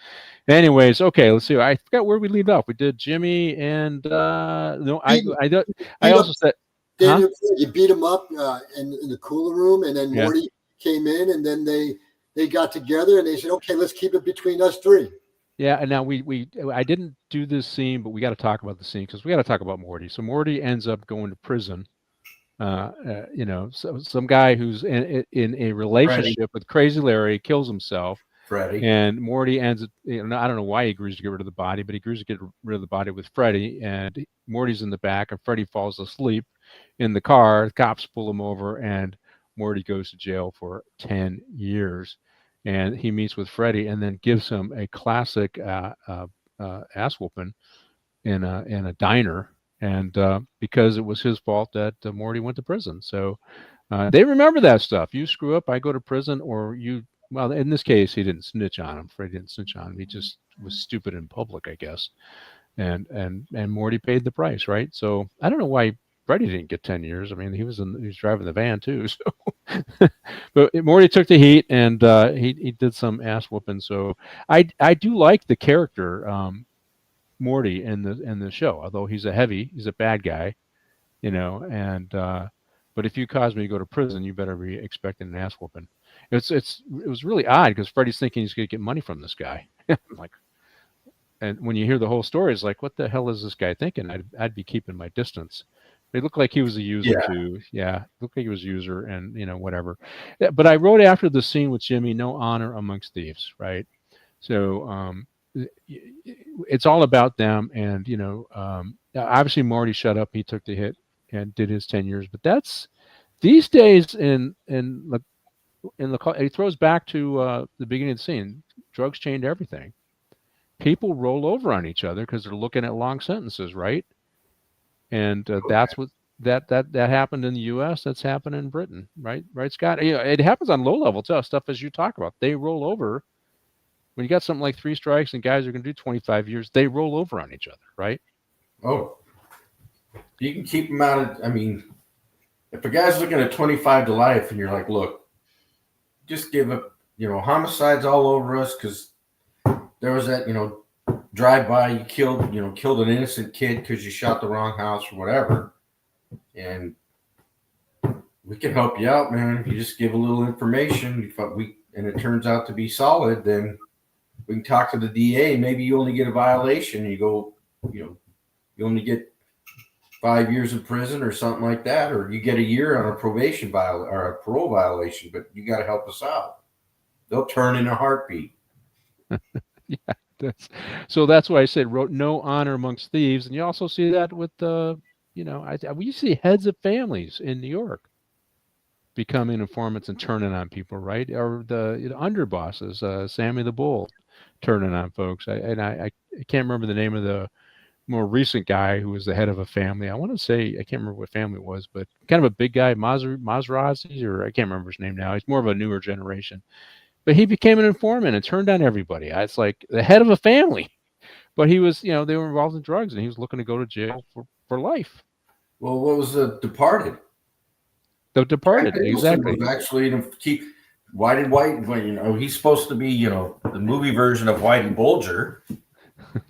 Anyways, okay, let's see. I forgot where we leave off. We did Jimmy and I also said Daniel, you beat him up in the cooler room, and then Morty came in, and then they got together and they said, "Okay, let's keep it between us three." Yeah, and now I didn't do this scene, but we got to talk about the scene because we got to talk about Morty. So Morty ends up going to prison. So some guy who's in a relationship with Crazy Larry kills himself, Freddie. and Morty ends up. I don't know why he agrees to get rid of the body, but he agrees to get rid of the body with Freddie, and Morty's in the back, and Freddie falls asleep in the car. The cops pull him over, and Morty goes to jail for 10 years. And he meets with Freddie and then gives him a classic ass whooping in a diner, and because it was his fault that Morty went to prison. So they remember that stuff. You screw up, I go to prison, or you. Well, in this case, he didn't snitch on him. Freddie didn't snitch on him. He just was stupid in public, I guess. And Morty paid the price, right? So I don't know why Freddie didn't get 10 years. I mean, he was driving the van too. So, but Morty took the heat, and he did some ass whooping. So I do like the character Morty in the show, although he's a bad guy, and but if you cause me to go to prison, you better be expecting an ass whooping. It was really odd because Freddie's thinking he's going to get money from this guy. Like, and when you hear the whole story, it's like, what the hell is this guy thinking? I'd be keeping my distance. It looked like he was a user too. Yeah, it looked like he was a user, and whatever. Yeah, but I wrote after the scene with Jimmy, no honor amongst thieves, right? So it's all about them, and obviously Morty shut up. He took the hit and did his 10 years. But that's these days in the it throws back to the beginning of the scene. Drugs changed everything. People roll over on each other because they're looking at long sentences, right? And that's what that happened in the U.S. That's happened in Britain, right, Scott? It happens on low level stuff as you talk about. They roll over when you got something like 3 strikes and guys are going to do 25 years. They roll over on each other, right? Oh, you can keep them out of. I mean, if a guy's looking at 25 to life, and you're like, look, just give up. Homicides all over us because there was that drive by, you killed an innocent kid because you shot the wrong house or whatever, and we can help you out, man. If you just give a little information, and it turns out to be solid, then we can talk to the DA. Maybe you only get a violation, and you go, you only get 5 years in prison or something like that, or you get a year on a probation or a parole violation, but you got to help us out. They'll turn in a heartbeat. Yeah. That's why I said wrote no honor amongst thieves, and you also see that with we see heads of families in New York becoming informants and turning on people, right? Or the underbosses, Sammy the Bull, turning on folks. I can't remember the name of the more recent guy who was the head of a family. I want to say I can't remember what family it was, but kind of a big guy, Maserati, or I can't remember his name now. He's more of a newer generation. But he became an informant and turned on everybody. It's like the head of a family. But he was, they were involved in drugs, and he was looking to go to jail for life. Well, what was The Departed? The Departed, exactly. Was actually to keep Whitey, he's supposed to be, the movie version of Whitey Bulger.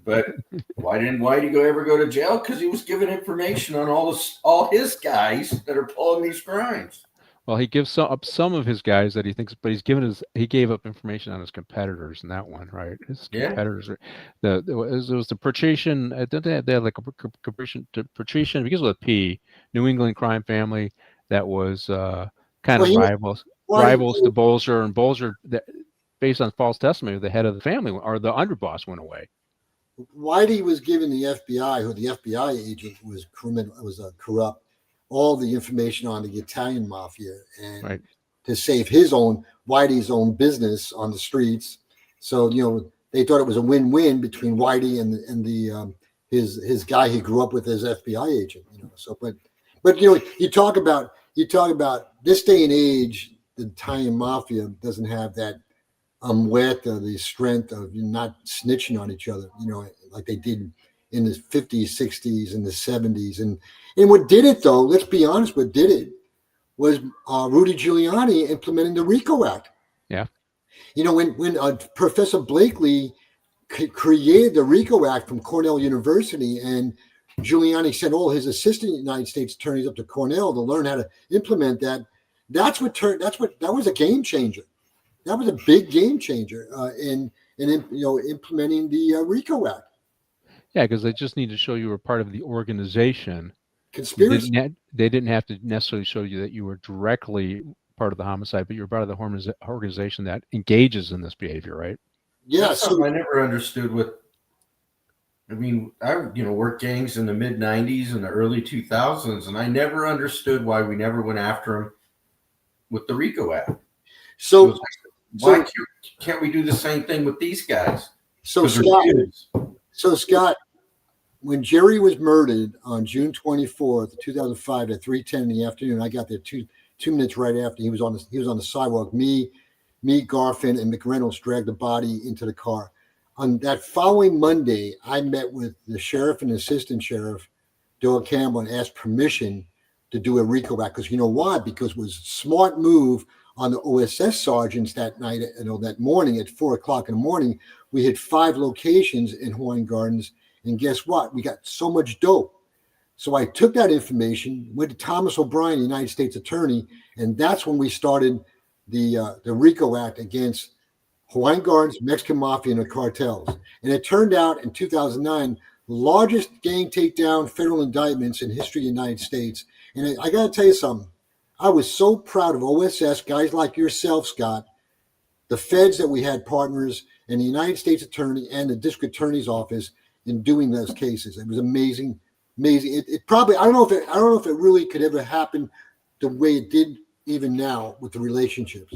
But why didn't Whitey ever go to jail? Because he was giving information on all his guys that are pulling these crimes. Well, he gives up some of his guys that he thinks, but he gave up information on his competitors in that one, right? His competitors, it was the Patrician. They had like a Patrician, because of the P, New England crime family that was kind of rivals to Bolger, and Bolger, based on false testimony, the head of the family or the underboss went away. Whitey was giving the FBI, who the FBI agent was corrupt, all the information on the Italian mafia, and to save Whitey's own business on the streets. So they thought it was a win-win between Whitey and his guy he grew up with as FBI agent. So but you talk about this day and age, the Italian mafia doesn't have that the strength of not snitching on each other, like they did in the 50s, 60s, and the 70s. And what did it, though, let's be honest, what did it was Rudy Giuliani implementing the RICO Act. Yeah. When Professor Blakely created the RICO Act from Cornell University, and Giuliani sent all his assistant United States attorneys up to Cornell to learn how to implement that, that was a game changer. That was a big game changer. And and implementing the RICO Act. Yeah, because they just need to show you were part of the organization. Conspiracy. They didn't have to necessarily show you that you were directly part of the homicide, but you're part of the organization that engages in this behavior, right? Yeah. That's something I never understood I worked gangs in the mid 90s and the early 2000s, and I never understood why we never went after them with the RICO Act. So why can't we do the same thing with these guys? So Scott, when Jerry was murdered on June 24th, 2005 at 3:10 in the afternoon, I got there two minutes right after. He was on the sidewalk. Me, Garfin, and McReynolds dragged the body into the car. On that following Monday, I met with the sheriff and assistant sheriff, Doyle Campbell, and asked permission to do a RICO Act. Because you know why? Because it was a smart move on the OSS sergeants that night, that morning at 4:00 in the morning. We hit 5 locations in Hawaiian Gardens, and guess what? We got so much dope. So I took that information, went to Thomas O'Brien, the United States Attorney, and that's when we started the RICO Act against Hawaiian Gardens, Mexican Mafia, and the cartels. And it turned out in 2009, the largest gang takedown federal indictments in history of the United States. And I got to tell you something. I was so proud of OSS, guys like yourself, Scott, the feds that we had partners, and the United States Attorney and the District Attorney's Office in doing those cases. It was amazing. It probably, I don't know if it really could ever happen the way it did even now with the relationships.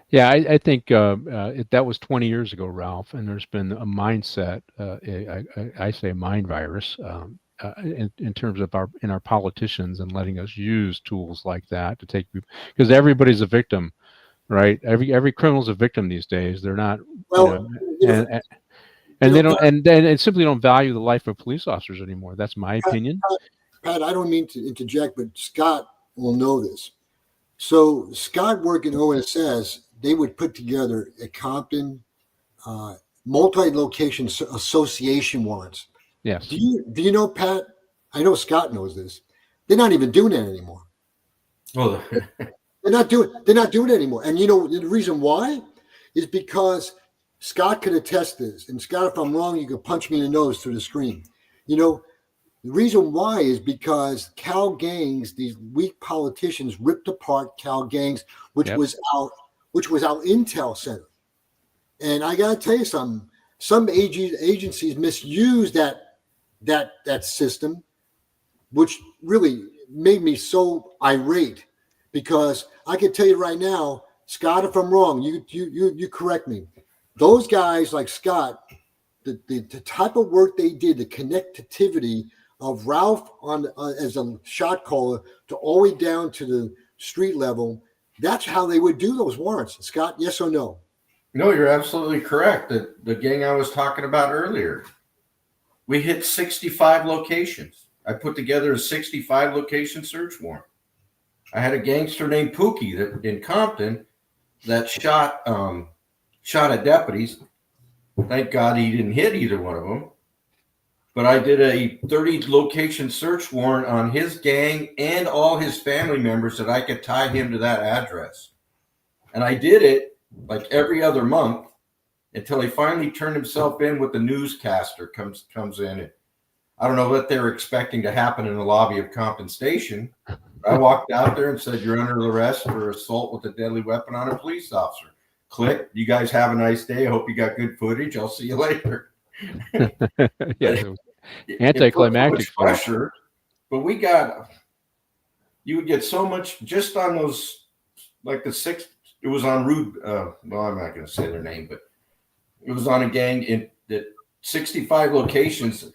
Yeah, I think that was 20 years ago, Ralph, and there's been a mindset, I say mind virus, in terms of our politicians and letting us use tools like that to take, because everybody's a victim, right? Every criminal's a victim these days. They're not, and simply don't value the life of police officers anymore. That's my opinion. Pat, I don't mean to interject, but Scott will know this. So Scott worked in OSS. They would put together at Compton multi-location association warrants. Yes. Do you know, Pat? I know Scott knows this. They're not even doing that anymore. Well, they're not doing it anymore. And you know the reason why is because Scott could attest this. And Scott, if I'm wrong, you can punch me in the nose through the screen. You know, the reason why is because Cal gangs, these weak politicians, ripped apart Cal gangs, which was our intel center. And I got to tell you something. Some agencies misuse that system, which really made me so irate. Because I can tell you right now, Scott, if I'm wrong, you correct me. Those guys like Scott, the type of work they did, the connectivity of Ralph as a shot caller to all the way down to the street level, that's how they would do those warrants. Scott, yes or no? No, you're absolutely correct. The gang I was talking about earlier, we hit 65 locations. I put together a 65 location search warrant. I had a gangster named Pookie in Compton that shot at deputies. Thank God he didn't hit either one of them. But I did a 30 location search warrant on his gang and all his family members that I could tie him to that address. And I did it like every other month until he finally turned himself in with the newscaster comes in. And I don't know what they were expecting to happen in the lobby of Compton Station. I walked out there and said, "You're under arrest for assault with a deadly weapon on a police officer." Click. You guys have a nice day. I hope you got good footage. I'll see you later. Yeah, anticlimactic pressure, but you would get so much just on those, like the 6. It was on Rude. Well, I'm not going to say their name, but it was on a gang in the 65 locations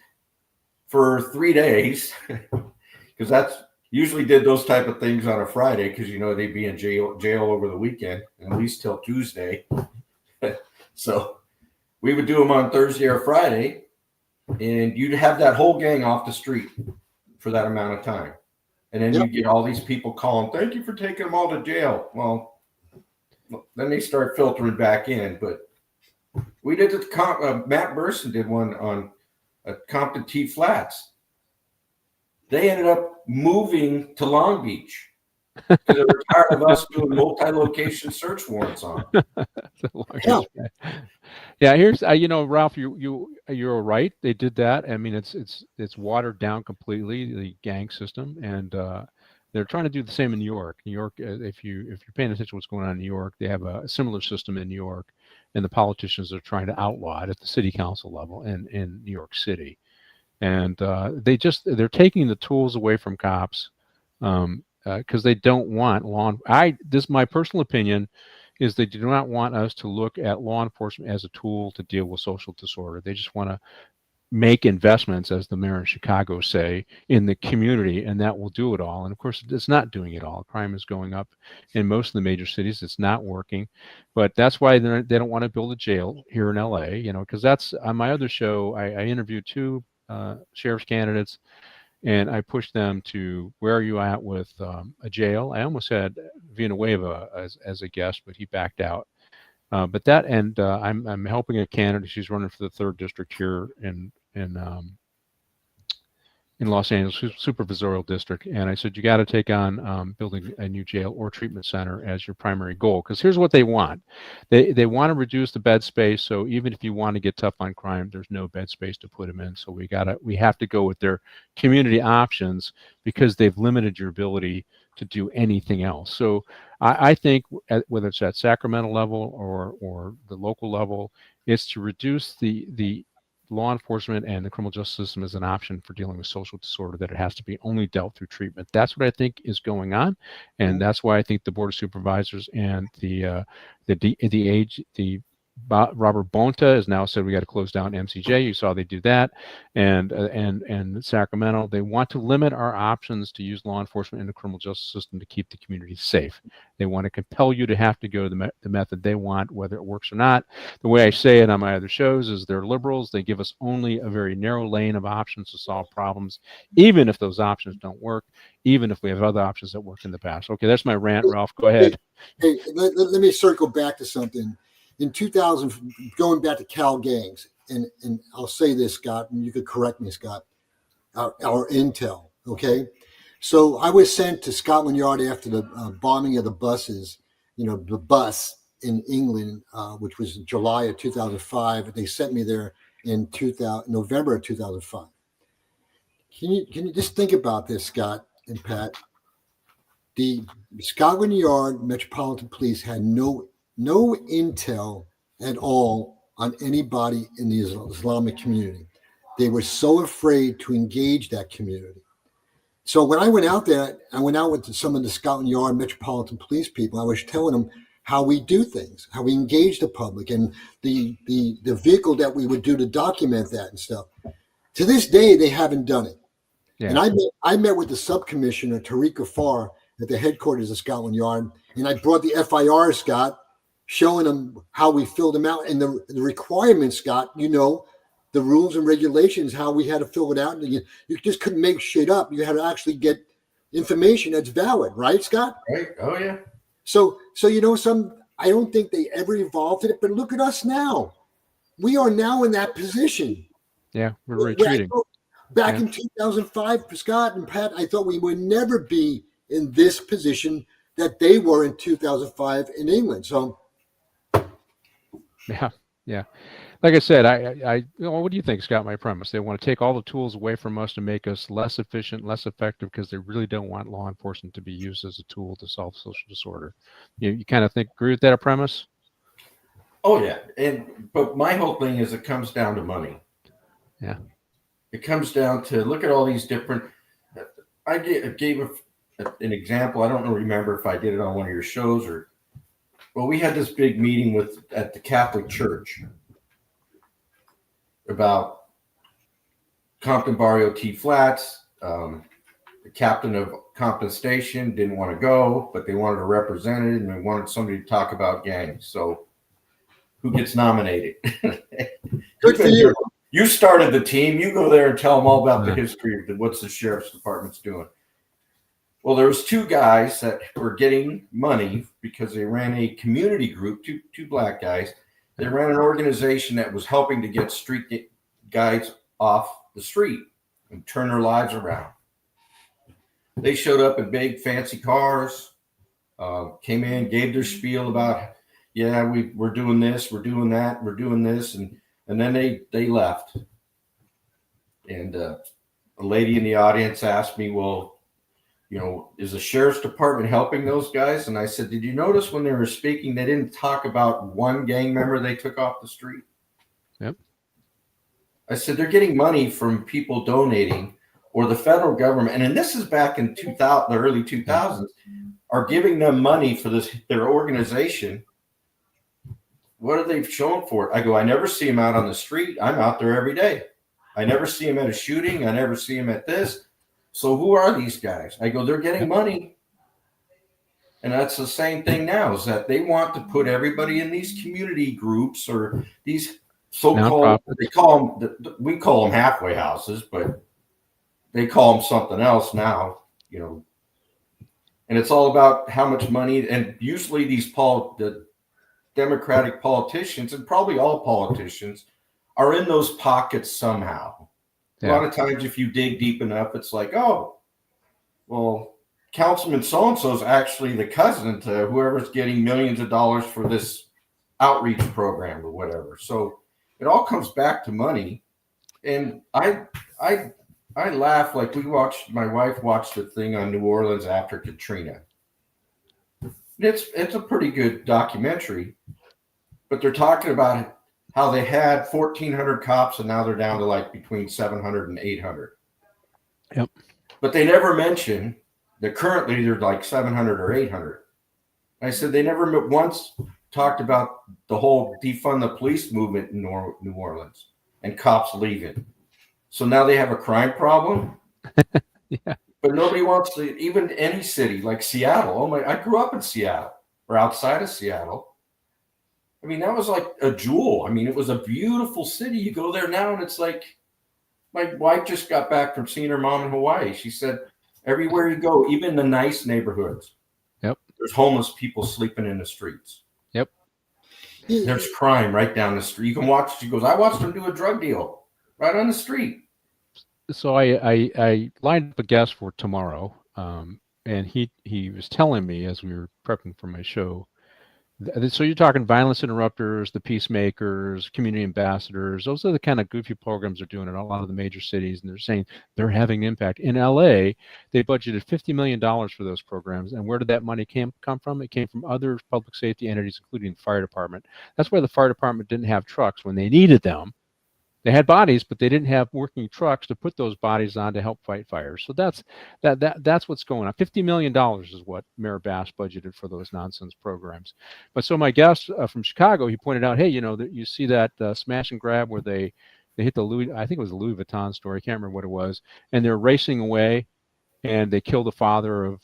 for 3 days, because that's usually did those type of things on a Friday, because they'd be in jail over the weekend, at least till Tuesday. So we would do them on Thursday or Friday, and you'd have that whole gang off the street for that amount of time. And then you get all these people calling, "Thank you for taking them all to jail." Well, then they start filtering back in. But we did Matt Burson did one on Compton T Flats. They ended up moving to Long Beach Because they were tired of us doing multi-location search warrants on them. Yeah. Yeah, here's Ralph, you're right. They did that. I mean, it's watered down completely, the gang system, and they're trying to do the same in New York. New York, if you're paying attention to what's going on in New York, they have a similar system in New York, and the politicians are trying to outlaw it at the city council level in New York City, and they're taking the tools away from cops because they don't want this is my personal opinion, is they do not want us to look at law enforcement as a tool to deal with social disorder. They just want to make investments, as the mayor of Chicago say, in the community, and that will do it all. And of course, it's not doing it all. Crime is going up in most of the major cities. It's not working, but that's why they don't want to build a jail here in LA, because that's on my other show. I interviewed two sheriff's candidates, and I pushed them to, where are you at with a jail? I almost had Villanueva as a guest, but he backed out. But that, and I'm helping a candidate. She's running for the 3rd district here in Los Angeles, supervisorial district. And I said, you got to take on building a new jail or treatment center as your primary goal. Because here's what they want. They want to reduce the bed space. So even if you want to get tough on crime, there's no bed space to put them in. So we have to go with their community options, because they've limited your ability to do anything else. So I think whether it's at Sacramento level or the local level, it's to reduce the law enforcement and the criminal justice system as an option for dealing with social disorder, that it has to be only dealt through treatment. That's what I think is going on, and that's why I think the Board of Supervisors and the Robert Bonta has now said we got to close down MCJ. You saw they do that, and Sacramento, they want to limit our options to use law enforcement in the criminal justice system to keep the community safe. They want to compel you to have to go the method they want, whether it works or not. The way I say it on my other shows is they're liberals. They give us only a very narrow lane of options to solve problems, even if those options don't work, even if we have other options that worked in the past. Okay, that's my rant, Ralph. Go ahead. Hey, let me circle back to something. In 2000, going back to Cal gangs, and I'll say this, Scott, and you could correct me, Scott, our intel, okay? So I was sent to Scotland Yard after the bombing of the buses, the bus in England, which was in July of 2005. They sent me there in November of 2005. Can you just think about this, Scott and Pat? The Scotland Yard Metropolitan Police had no intel at all on anybody in the Islamic community. They were so afraid to engage that community. So when I went out there, I went out with some of the Scotland Yard Metropolitan Police people. I was telling them how we do things, how we engage the public, and the vehicle that we would do to document that and stuff. To this day, they haven't done it. Yeah. And I met with the sub-commissioner, Tariq Ghaffar, at the headquarters of Scotland Yard, and I brought the FIR, Scott, showing them how we filled them out and the requirements, Scott, the rules and regulations, how we had to fill it out. And you just couldn't make shit up. You had to actually get information that's valid, right, Scott? Right. Oh, yeah. So I don't think they ever evolved it, but look at us now. We are now in that position. Yeah, we're retreating. Back in 2005, Scott and Pat, I thought we would never be in this position that they were in 2005 in England. So, yeah. Like I said, what do you think, Scott? My premise: they want to take all the tools away from us to make us less efficient, less effective, because they really don't want law enforcement to be used as a tool to solve social disorder. You kind of agree with that premise? Oh yeah, but my whole thing is it comes down to money. Yeah, it comes down to look at all these different. I gave an example. I don't remember if I did it on one of your shows or. Well, we had this big meeting at the Catholic Church about Compton Barrio T Flats. The captain of Compton Station didn't want to go, but they wanted a representative, and they wanted somebody to talk about gangs. So who gets nominated? Good for you. You started the team. You go there and tell them all about the history of what's the sheriff's department's doing. Well, there was two guys that were getting money because they ran a community group, two black guys. They ran an organization that was helping to get street guys off the street and turn their lives around. They showed up in big fancy cars, came in, gave their spiel about, yeah, we're doing this, we're doing that, we're doing this, and then they left. And a lady in the audience asked me, well, you know, is the sheriff's department helping those guys? And I said, did you notice when they were speaking, they didn't talk about one gang member they took off the street? Yep. I said, they're getting money from people donating, or the federal government, and this is back in 2000, the early 2000s, are giving them money for their organization. What are they showing for it? I go, I never see them out on the street. I'm out there every day. I never see them at a shooting. I never see them at this. So who are these guys? I go, they're getting money. And that's the same thing now, is that they want to put everybody in these community groups or these so-called, we call them halfway houses, but they call them something else now, you know. And it's all about how much money, and usually the Democratic politicians, and probably all politicians, are in those pockets somehow. A lot of times, if you dig deep enough, it's like, oh, well, Councilman so-and-so is actually the cousin to whoever's getting millions of dollars for this outreach program or whatever. So it all comes back to money. And I laugh, like my wife watched a thing on New Orleans after Katrina. It's a pretty good documentary, but they're talking about how they had 1,400 cops and now they're down to like between 700 and 800. Yep. But they never mention that currently they're like 700 or 800. I said they never once talked about the whole defund the police movement in New Orleans and cops leaving. So now they have a crime problem. Yeah. But nobody wants to, even any city like Seattle. I grew up in Seattle or outside of Seattle. I mean, that was like a jewel. I mean, it was a beautiful city. You go there now and it's like, my wife just got back from seeing her mom in Hawaii. She said, everywhere you go, even the nice neighborhoods, there's homeless people sleeping in the streets. Yep. There's crime right down the street. You can watch, she goes, I watched them do a drug deal right on the street. So I lined up a guest for tomorrow, and he was telling me as we were prepping for my show. So you're talking violence interrupters, the peacemakers, community ambassadors. Those are the kind of goofy programs they're doing in a lot of the major cities, and they're saying they're having impact. In LA, they budgeted $50 million for those programs, and where did that money come from? It came from other public safety entities, including the fire department. That's why the fire department didn't have trucks when they needed them. They had bodies, but they didn't have working trucks to put those bodies on to help fight fires. So that's what's going on. $50 million is what Mayor Bass budgeted for those nonsense programs. But so my guest from Chicago, he pointed out, hey, you know, that you see that smash and grab where they hit the I think it was the Louis Vuitton store. I can't remember what it was, and they're racing away, and they kill the father of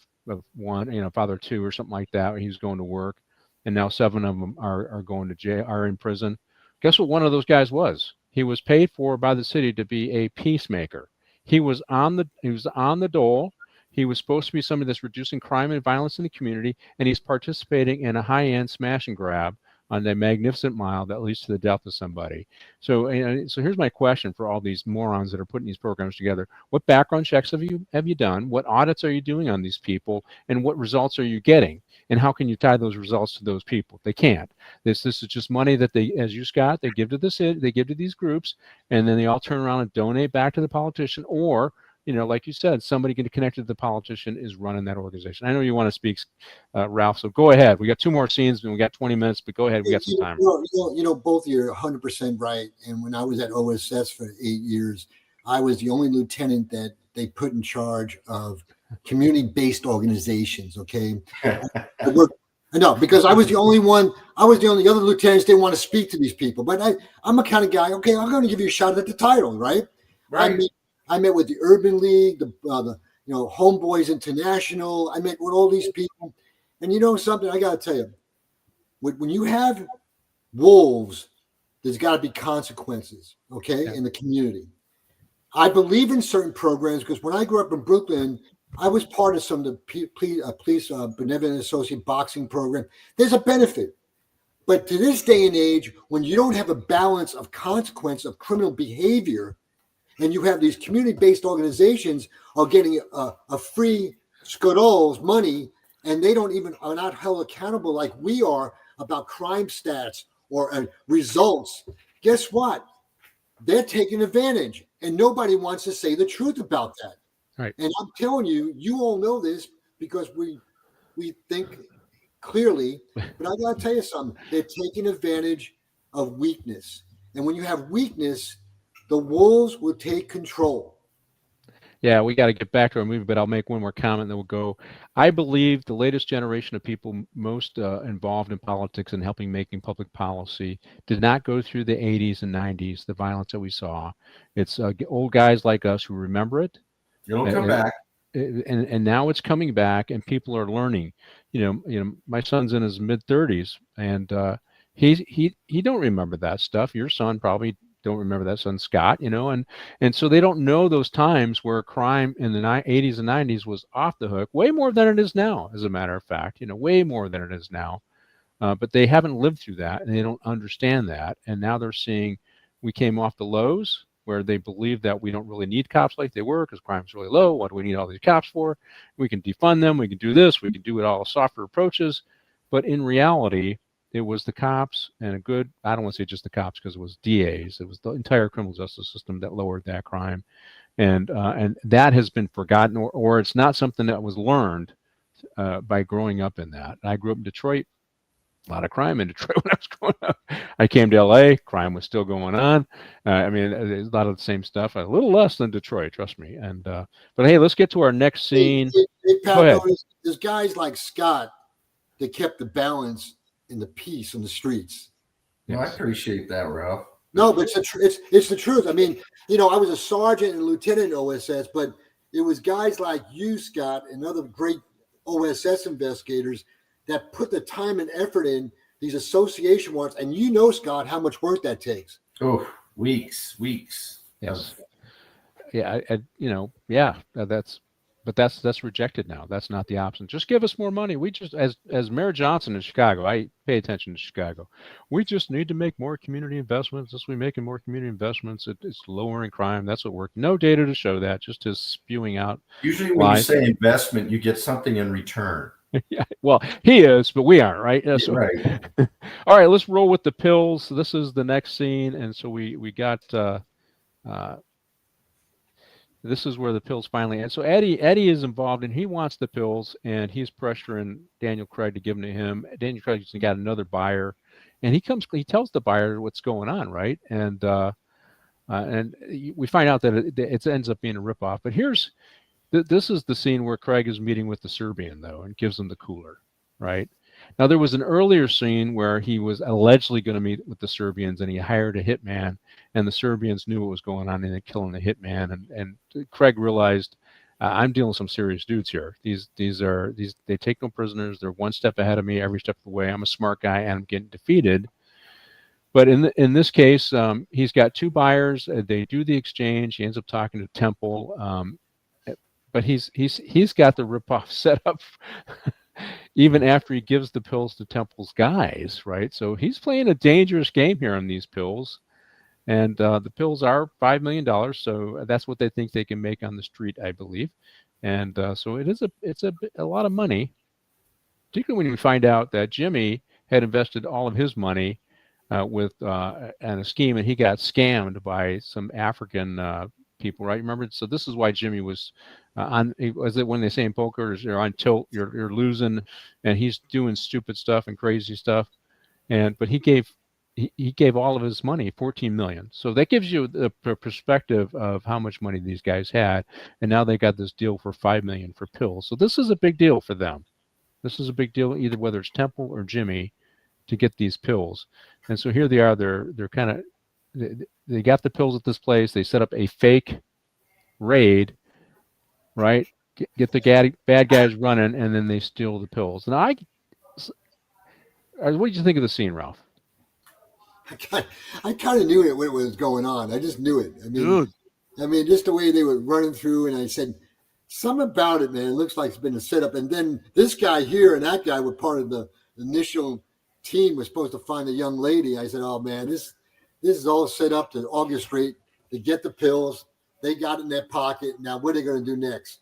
one, you know, father of two or something like that. He was going to work, and now 7 of them are going to jail, are in prison. Guess what? One of those guys was. He was paid for by the city to be a peacemaker. He was on the dole. He was supposed to be somebody that's reducing crime and violence in the community, and he's participating in a high-end smash and grab on the Magnificent Mile that leads to the death of somebody. So here's my question for all these morons that are putting these programs together. What background checks have you done? What audits are you doing on these people? And what results are you getting? And how can you tie those results to those people? They can't. This is just money that they, as you, Scott, they give to the city, they give to these groups, and then they all turn around and donate back to the politician, or, you know, like you said, somebody connected to the politician is running that organization. I know you want to speak, Ralph, so go ahead. We got 2 more scenes and we got 20 minutes, but go ahead. We got some time. You know, both of you are 100% right. And when I was at OSS for 8 years, I was the only lieutenant that they put in charge of community-based organizations. Okay. I know, because I was the only one. I was the only other lieutenants didn't want to speak to these people. But I'm a kind of guy. Okay, I'm going to give you a shot at the title, right? I met with the Urban League, the Homeboys International. I met with all these people, and you know something? I got to tell you, when you have wolves, there's got to be consequences. Okay, in the community. I believe in certain programs because when I grew up in Brooklyn, I was part of some of the police benevolent associate boxing program. There's a benefit. But to this day and age, when you don't have a balance of consequence of criminal behavior, and you have these community-based organizations are getting a free Scott Orr's money, and they are not held accountable like we are about crime stats or results. Guess what? They're taking advantage, and nobody wants to say the truth about that. Right. And I'm telling you, you all know this because we think clearly. But I got to tell you something. They're taking advantage of weakness, and when you have weakness, the wolves will take control. Yeah, we got to get back to our movie, but I'll make one more comment, and then we'll go. I believe the latest generation of people most involved in politics and helping making public policy did not go through the 80s and 90s, the violence that we saw. It's old guys like us who remember it. It'll come back. And now it's coming back, and people are learning. You know, my son's in his mid-30s, and he don't remember that stuff. Your son probably don't remember that, son Scott, you know, and so they don't know those times where crime in the 80s and 90s was off the hook, way more than it is now, as a matter of fact, you know, way more than it is now. But they haven't lived through that, and they don't understand that. And now they're seeing we came off the lows where they believe that we don't really need cops like they were because crime's really low. What do we need all these cops for? We can defund them. We can do this. We can do it all softer approaches. But in reality, it was the cops and I don't want to say just the cops because it was DAs. It was the entire criminal justice system that lowered that crime. And that has been forgotten, or it's not something that was learned by growing up in that. I grew up in Detroit. A lot of crime in Detroit when I was growing up. I came to LA, crime was still going on. I mean, a lot of the same stuff, a little less than Detroit, trust me. And but hey, let's get to our next scene. Hey, Pat, Go ahead. There's guys like Scott that kept the balance and the peace on the streets. Well, I appreciate that, Ralph. No, but it's the truth. I mean, you know, I was a sergeant and lieutenant in OSS, but it was guys like you, Scott, and other great OSS investigators that put the time and effort in these association warrants. And you know, Scott, how much work that takes. Oh, weeks. Yes. Yeah. You know, yeah, that's rejected now. That's not the option. Just give us more money. We just, as Mayor Johnson in Chicago, I pay attention to Chicago. We just need to make more community investments. As we making more community investments, it's lowering crime. That's what worked. No data to show that. Just his spewing out. Usually, when you say investment, you get something in return. Yeah, well, he is, but we aren't, right? So, right. All right, let's roll with the pills. This is the next scene, and so we got this is where the pills finally end. So Eddie is involved, and he wants the pills, and he's pressuring Daniel Craig to give them to him. Daniel Craig's got another buyer, and he tells the buyer what's going on, right? And we find out that it ends up being a ripoff. But this is the scene where Craig is meeting with the Serbian, though, and gives him the cooler, right? Now, there was an earlier scene where he was allegedly going to meet with the Serbians, and he hired a hitman, and the Serbians knew what was going on, and they're killing the hitman. And Craig realized, I'm dealing with some serious dudes here. These they take no prisoners. They're one step ahead of me every step of the way. I'm a smart guy, and I'm getting defeated. But in this case, he's got two buyers. They do the exchange. He ends up talking to Temple. But he's got the ripoff set up even after he gives the pills to Temple's guys, right? So he's playing a dangerous game here on these pills, and the pills are $5 million, so that's what they think they can make on the street, I believe, and so it's a lot of money, particularly when you find out that Jimmy had invested all of his money with and a scheme, and he got scammed by some African people, right? Remember? So this is why Jimmy was was it when they say in poker, you're on tilt, you're losing, and he's doing stupid stuff and crazy stuff, but he gave all of his money, $14 million. So that gives you the perspective of how much money these guys had, and now they got this deal for $5 million for pills. So this is a big deal for them. This is a big deal, either whether it's Temple or Jimmy, to get these pills. And so here they are. They're kind of they got the pills at this place. They set up a fake raid, right? Get the bad guys running, and then they steal the pills. Now, what did you think of the scene, Ralph? I kind of knew it when it was going on. I just knew it. I mean, just the way they were running through, and I said, something about it, man. It looks like it's been a setup. And then this guy here and that guy were part of the initial team was supposed to find a young lady. I said, oh, man, this is all set up to orchestrate to get the pills. They got it in their pocket. Now, what are they going to do next?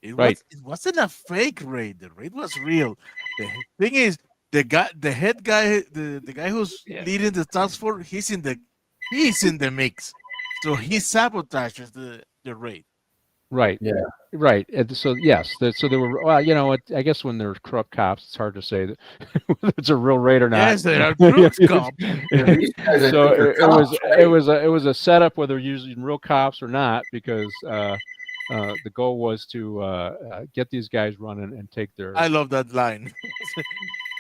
It wasn't a fake raid. The raid was real. The thing is, the head guy, the guy who's leading the task force, he's in the mix, so he sabotages the raid. Right. Yeah. Right. And so yes, so there were. Well, you know, I guess when there's corrupt cops, it's hard to say that whether it's a real raid or not. Yes, they are crooked cops. So it was a setup whether using real cops or not, because the goal was to get these guys running and take their. I love that line.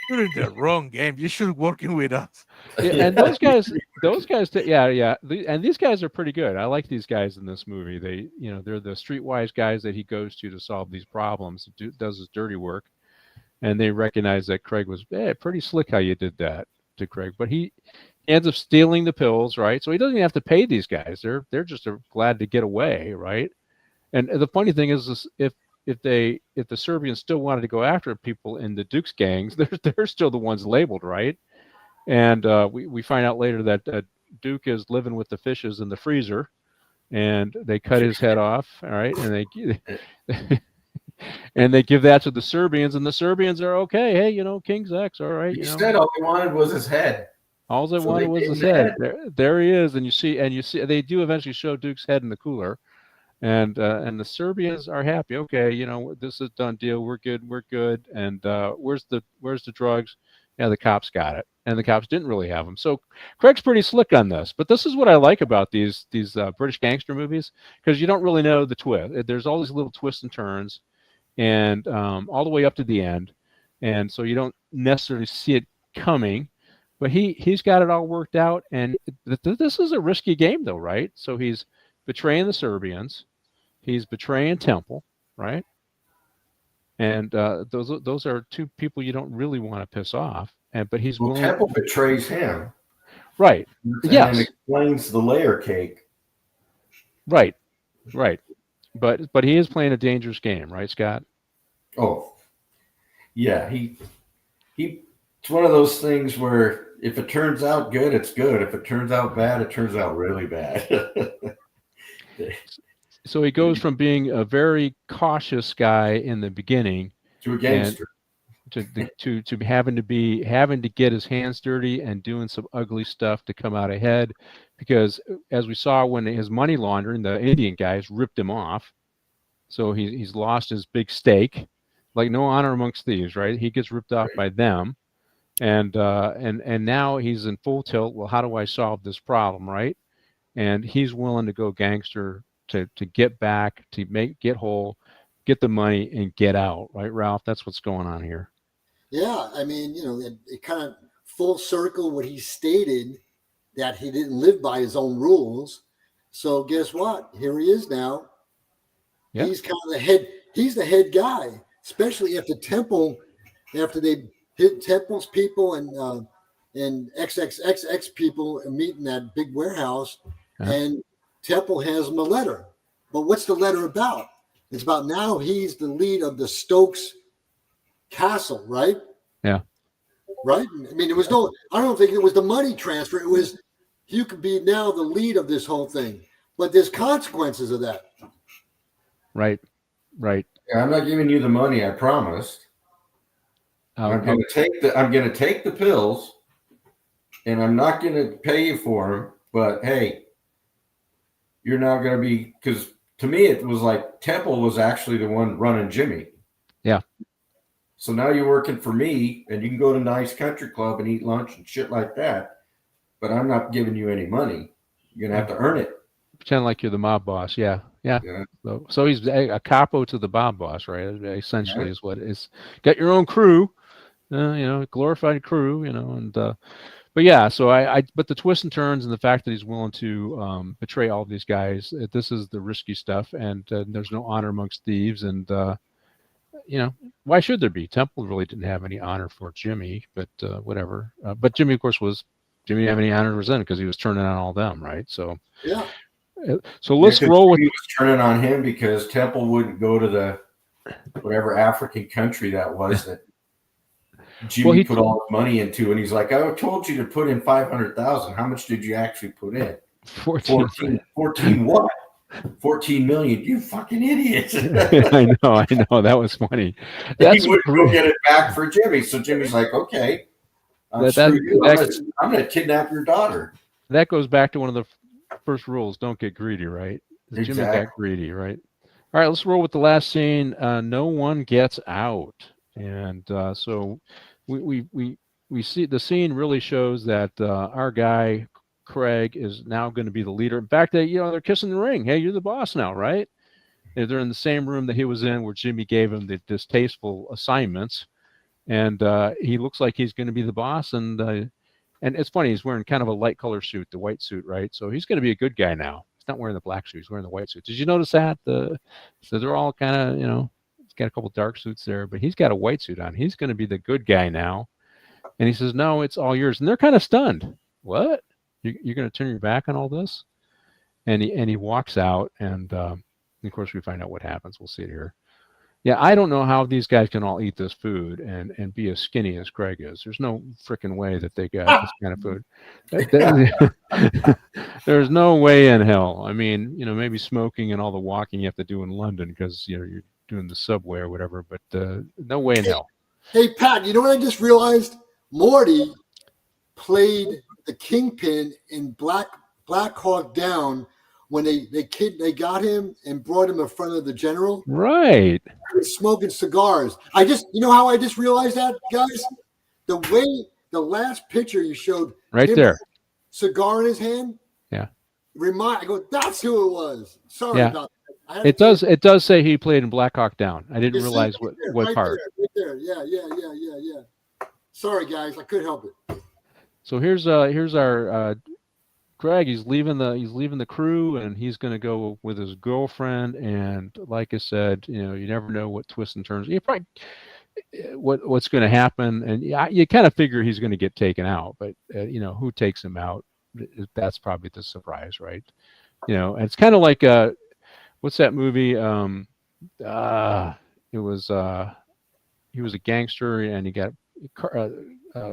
You're in the wrong game. You should working with us. Yeah, and those guys, and these guys are pretty good. I like these guys in this movie. They're the streetwise guys that he goes to solve these problems. Does his dirty work, and they recognize that Craig was pretty slick how you did that to Craig. But he ends up stealing the pills, right? So he doesn't even have to pay these guys. They're just glad to get away, right? And the funny thing is if the Serbians still wanted to go after people in the Duke's gangs, they're still the ones labeled, right? And we find out later that Duke is living with the fishes in the freezer, and they cut his head off, all right, and they give that to the Serbians, and the Serbians are okay. Hey, King's X, all right. Instead, all they wanted was his head. All they wanted was his head. There he is, and you see they do eventually show Duke's head in the cooler. And the Serbians are happy. Okay, this is a done deal. We're good. And where's the drugs? Yeah, the cops got it, and the cops didn't really have them. So Craig's pretty slick on this. But this is what I like about these British gangster movies, because you don't really know the twist. There's all these little twists and turns, and all the way up to the end, and so you don't necessarily see it coming. But he's got it all worked out, and this is a risky game, though, right? So he's betraying the Serbians. He's betraying Temple, right? And those are two people you don't really want to piss off. But he's willing. Temple betrays him, right? And explains the layer cake, right? But he is playing a dangerous game, right, Scott? Oh, yeah. It's one of those things where if it turns out good, it's good. If it turns out bad, it turns out really bad. So he goes from being a very cautious guy in the beginning to a gangster, to having to get his hands dirty and doing some ugly stuff to come out ahead, because as we saw when his money laundering, the Indian guys ripped him off, so he's lost his big stake, like no honor amongst thieves, right? He gets ripped off by them, and now he's in full tilt. Well, how do I solve this problem, right? And he's willing to go gangster to get back, to get whole, get the money, and get out, right, Ralph? That's what's going on here. Yeah, I mean, it kind of full circle what he stated, that he didn't live by his own rules. So guess what? Here he is now. Yeah. He's kind of the head. He's the head guy, especially after they hit Temple's people and XXX people meet in that big warehouse, and Temple has him a letter. But what's the letter about? It's about now he's the lead of the Stokes Castle, right? Yeah. Right? I mean, I don't think it was the money transfer. It was, you could be now the lead of this whole thing. But there's consequences of that. Right. Yeah, I'm not giving you the money I promised. I'm going to take the pills, and I'm not going to pay you for them. But hey, you're now going to be, because to me it was like Temple was actually the one running Jimmy. Yeah. So now you're working for me, and you can go to Nice Country Club and eat lunch and shit like that. But I'm not giving you any money. You're going to have to earn it. Pretend like you're the mob boss. Yeah. So he's a capo to the mob boss, right? Essentially is what it is. Got your own crew, glorified crew, and but yeah. So but the twists and turns and the fact that he's willing to betray all these guys, this is the risky stuff, and there's no honor amongst thieves, and why should there be? Temple really didn't have any honor for Jimmy, but whatever. But Jimmy, of course, didn't have any honor to resent because he was turning on all them, right? So yeah. So let's roll with. He was turning on him because Temple wouldn't go to the whatever African country that was that Jimmy put all his money into, and he's like, "I told you to put in $500,000. How much did you actually put in? 14 14 what? 14 million. You fucking idiot. I know. That was funny. That's he would go get it back for Jimmy. So Jimmy's like, okay, screw you. I'm going to kidnap your daughter. That goes back to one of the first rules. Don't get greedy, right? Exactly. Jimmy got greedy, right? All right, let's roll with the last scene. No one gets out. And so we see the scene really shows that our guy, Craig, is now going to be the leader. In fact, they're kissing the ring. Hey, you're the boss now, right? And they're in the same room that he was in where Jimmy gave him the distasteful assignments. And he looks like he's going to be the boss. And it's funny, he's wearing kind of a light color suit, the white suit, right? So he's going to be a good guy now. He's not wearing the black suit. He's wearing the white suit. Did you notice that? So they're all kind of, he's got a couple dark suits there, but he's got a white suit on. He's going to be the good guy now. And he says, no, it's all yours. And they're kind of stunned. What? You're going to turn your back on all this? And he walks out. And of course, we find out what happens. We'll see it here. Yeah, I don't know how these guys can all eat this food and be as skinny as Craig is. There's no freaking way that they got this kind of food. There's no way in hell. I mean, maybe smoking and all the walking you have to do in London because you're doing the subway or whatever, but no way in hell. Hey, Pat, you know what I just realized? Morty played the Kingpin in Black Hawk Down when they got him and brought him in front of the general. Right. He was smoking cigars. How I just realized that, guys? The way the last picture you showed right there, cigar in his hand. Yeah. I go, that's who it was. Sorry about that. It does say he played in Black Hawk Down. I didn't realize what part. Right there. Yeah. Sorry, guys, I couldn't help it. So here's our Greg. He's leaving the crew, and he's going to go with his girlfriend. And like I said, you never know what twists and turns. You probably what's going to happen, and you kind of figure he's going to get taken out. But who takes him out? That's probably the surprise, right? And it's kind of like what's that movie? It was he was a gangster, and he got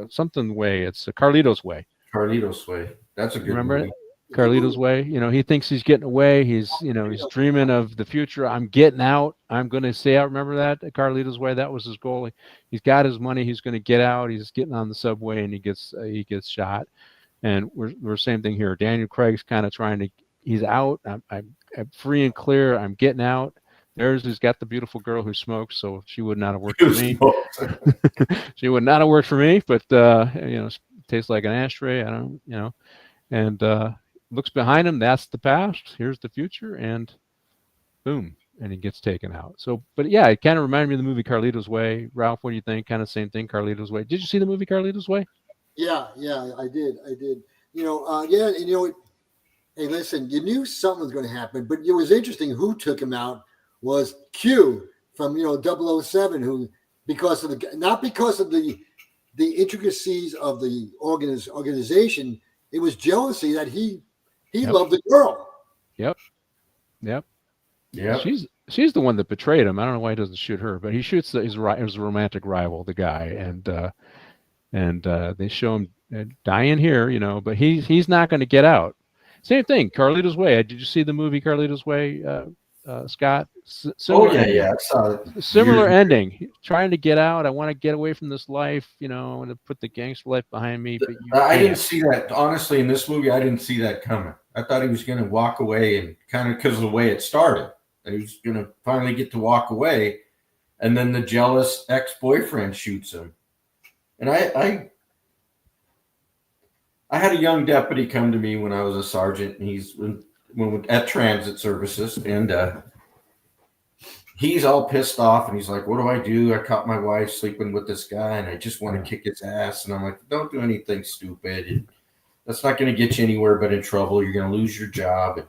something way. It's Carlito's Way. Carlito's Way. That's a good Remember movie. it? Carlito's Way. He thinks he's getting away. He's dreaming of the future. I'm getting out. I'm going to stay out. Remember that? Carlito's Way. That was his goal. He's got his money. He's going to get out. He's getting on the subway, and he gets shot. And we're same thing here. Daniel Craig's kind of trying to. He's out. I'm free and clear. I'm getting out. He's got the beautiful girl who smokes, so she would not have worked for me. She would not have worked for me, but tastes like an ashtray. I don't, and looks behind him. That's the past. Here's the future, and boom, and he gets taken out. So, but yeah, it kind of reminded me of the movie Carlito's Way. Ralph, what do you think? Kind of same thing, Carlito's Way. Did you see the movie Carlito's Way? Yeah, I did. Hey, listen, you knew something was going to happen, but it was interesting who took him out was Q from 007, who not because of the intricacies of the organization, it was jealousy that he loved the girl. Yep. She's the one that betrayed him. I don't know why he doesn't shoot her, but he shoots his romantic rival, the guy, and they show him dying here, but he's not going to get out. Same thing, Carlito's Way. Did you see the movie Carlito's Way, Scott? Similar I saw it. Similar ending. Trying to get out. I want to get away from this life. I want to put the gangster life behind me. But I didn't see that. Honestly, in this movie, I didn't see that coming. I thought he was going to walk away, and kind of because of the way it started, that he was going to finally get to walk away, and then the jealous ex-boyfriend shoots him. And I had a young deputy come to me when I was a sergeant, and he's at transit services, and he's all pissed off, and he's like, what do? I caught my wife sleeping with this guy, and I just want to kick his ass. And I'm like, don't do anything stupid. And that's not going to get you anywhere but in trouble. You're going to lose your job.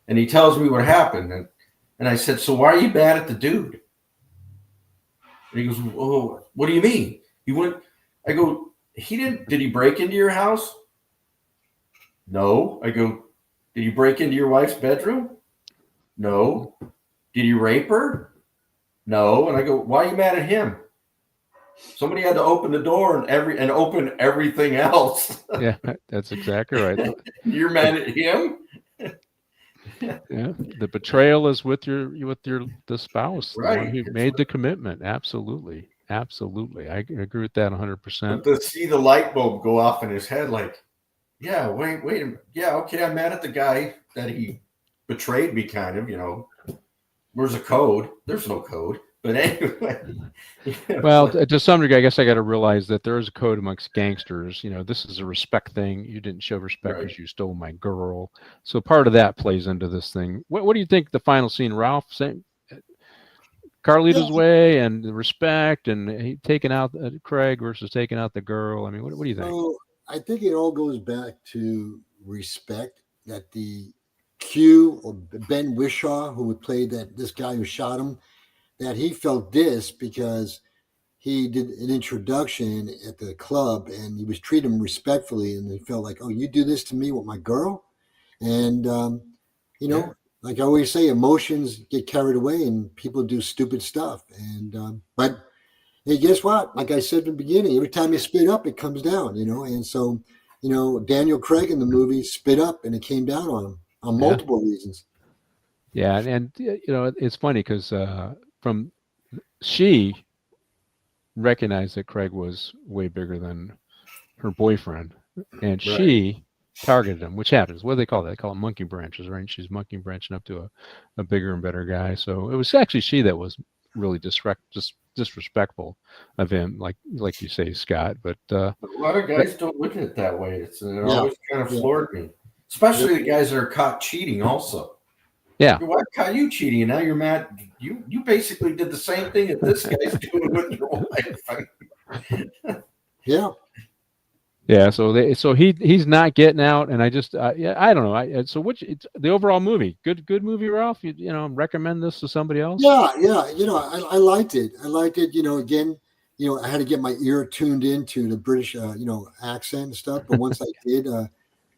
And he tells me what happened. And I said, so why are you mad at the dude? And he goes, oh, what do you mean? I go, did he break into your house? No. I go, did you break into your wife's bedroom? No. Did you rape her? No. And I go, why are you mad at him? Somebody had to open the door and open everything else. Yeah, that's exactly right. You're mad at him? Yeah, the betrayal is with the spouse, the one who made the commitment. Absolutely, absolutely. I agree with that 100%. But to see the light bulb go off in his head, like, yeah, wait a minute. Yeah, okay, I'm mad at the guy that he betrayed me, kind of, you know. Where's a code? There's no code. But anyway. Well, to some degree, I guess I got to realize that there is a code amongst gangsters. You know, this is a respect thing. You didn't show respect because you stole my girl. So part of that plays into this thing. What do you think the final scene, Ralph, saying Carlito's way and the respect and he taking out Craig versus taking out the girl? I mean, what do you think? So I think it all goes back to respect, that the Q or Ben Whishaw, who played this guy who shot him, that he felt this because he did an introduction at the club and he was treating him respectfully, and he felt like, oh, you do this to me with my girl? And, you know, like I always say, emotions get carried away and people do stupid stuff. And, but hey, guess what? Like I said in the beginning, every time you spit up, it comes down, you know? And so, you know, Daniel Craig in the movie spit up and it came down on him on multiple reasons. Yeah. And you know, it's funny because, she recognized that Craig was way bigger than her boyfriend, and she targeted him, which happens. What do they call that? They call it monkey branches, right? She's monkey branching up to a bigger and better guy. So it was actually she that was really disrespectful of him, like you say, Scott. But a lot of guys don't look at it that way. It always kind of floored me, especially the guys that are caught cheating also. Yeah. Your wife caught you cheating, and now you're mad. You basically did the same thing that this guy's doing with your wife. Yeah. Yeah. So he's not getting out, and I just I don't know. So the overall movie? Good movie, Ralph. You know, recommend this to somebody else? Yeah. You know, I liked it. You know, again, you know, I had to get my ear tuned into the British, you know, accent and stuff. But once I did,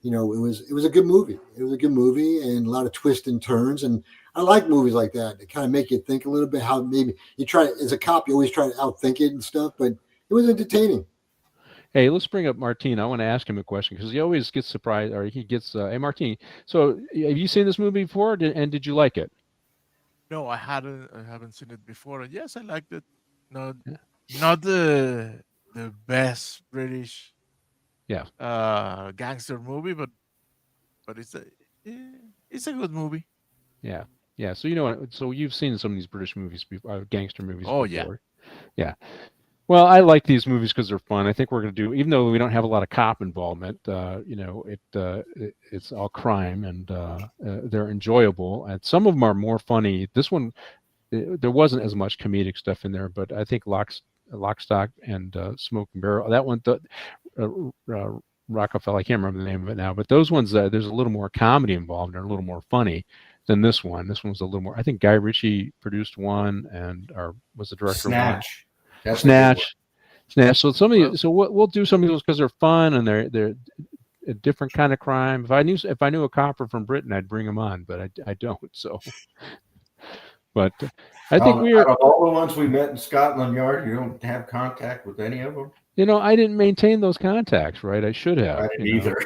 you know, it was a good movie. It was a good movie and a lot of twists and turns. And I like movies like that. They kind of make you think a little bit how maybe you try as a cop, you always try to outthink it and stuff, but it was entertaining. Hey, let's bring up Martin. I want to ask him a question because he always gets surprised, or he gets, hey, Martin. So have you seen this movie before and did you like it? No, I haven't seen it before. And yes, I liked it. Not the best British gangster movie, but it's a good movie. Yeah. So you know, so you've seen some of these British movies, gangster movies. Oh before. Yeah. Well, I like these movies because they're fun. I think we're going to do, even though we don't have a lot of cop involvement, you know, it's all crime and they're enjoyable. And some of them are more funny. This one, there wasn't as much comedic stuff in there, but I think Lock, Stock, and Smoke and Barrel, that one, Rockefeller, I can't remember the name of it now, but those ones, there's a little more comedy involved and a little more funny than this one. This one was a little more, I think Guy Ritchie produced one or was the director of one. Snatch. So so we'll do some of those because they're fun and they're a different kind of crime. If I knew a copper from Britain, I'd bring him on, but I don't. So, but I think out of all the ones we met in Scotland Yard, you don't have contact with any of them. You know, I didn't maintain those contacts, right? I should have. I didn't either.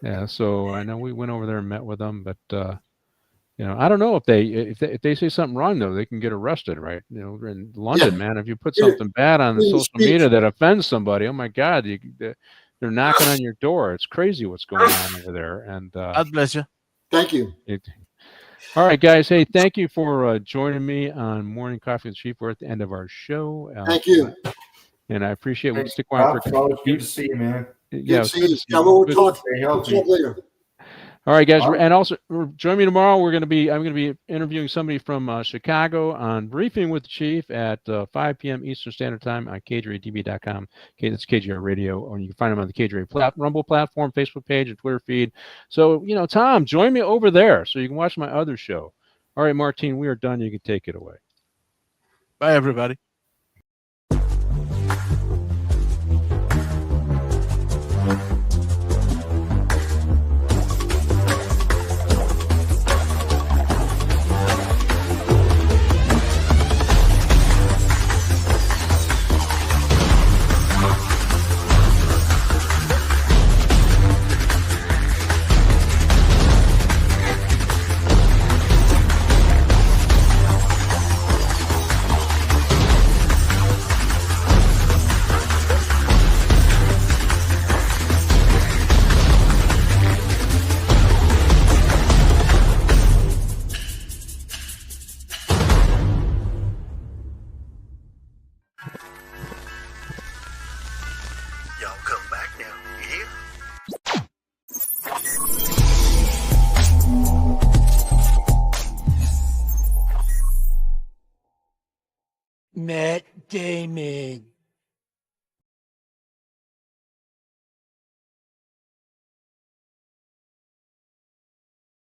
Yeah, so I know we went over there and met with them, but you know, I don't know if they say something wrong though, they can get arrested, right? You know, in London, man, if you put something bad on the social media that offends somebody, oh my God, they're knocking on your door. It's crazy what's going on over there. And God bless you. Thank you. All right, guys. Hey, thank you for joining me on Morning Coffee with Chief. We're at the end of our show. Thank you. And I appreciate we stick around for. Always good to see you, man. Yeah, good to see you. We'll talk later. All right, guys, and also join me tomorrow. I'm going to be interviewing somebody from Chicago on Briefing with the Chief at 5 p.m. Eastern Standard Time on KJRADB.com. Okay, that's KJR Radio, or you can find them on the KJR Rumble platform, Facebook page, and Twitter feed. So, you know, Tom, join me over there so you can watch my other show. All right, Martine, we are done. You can take it away. Bye, everybody. gaming.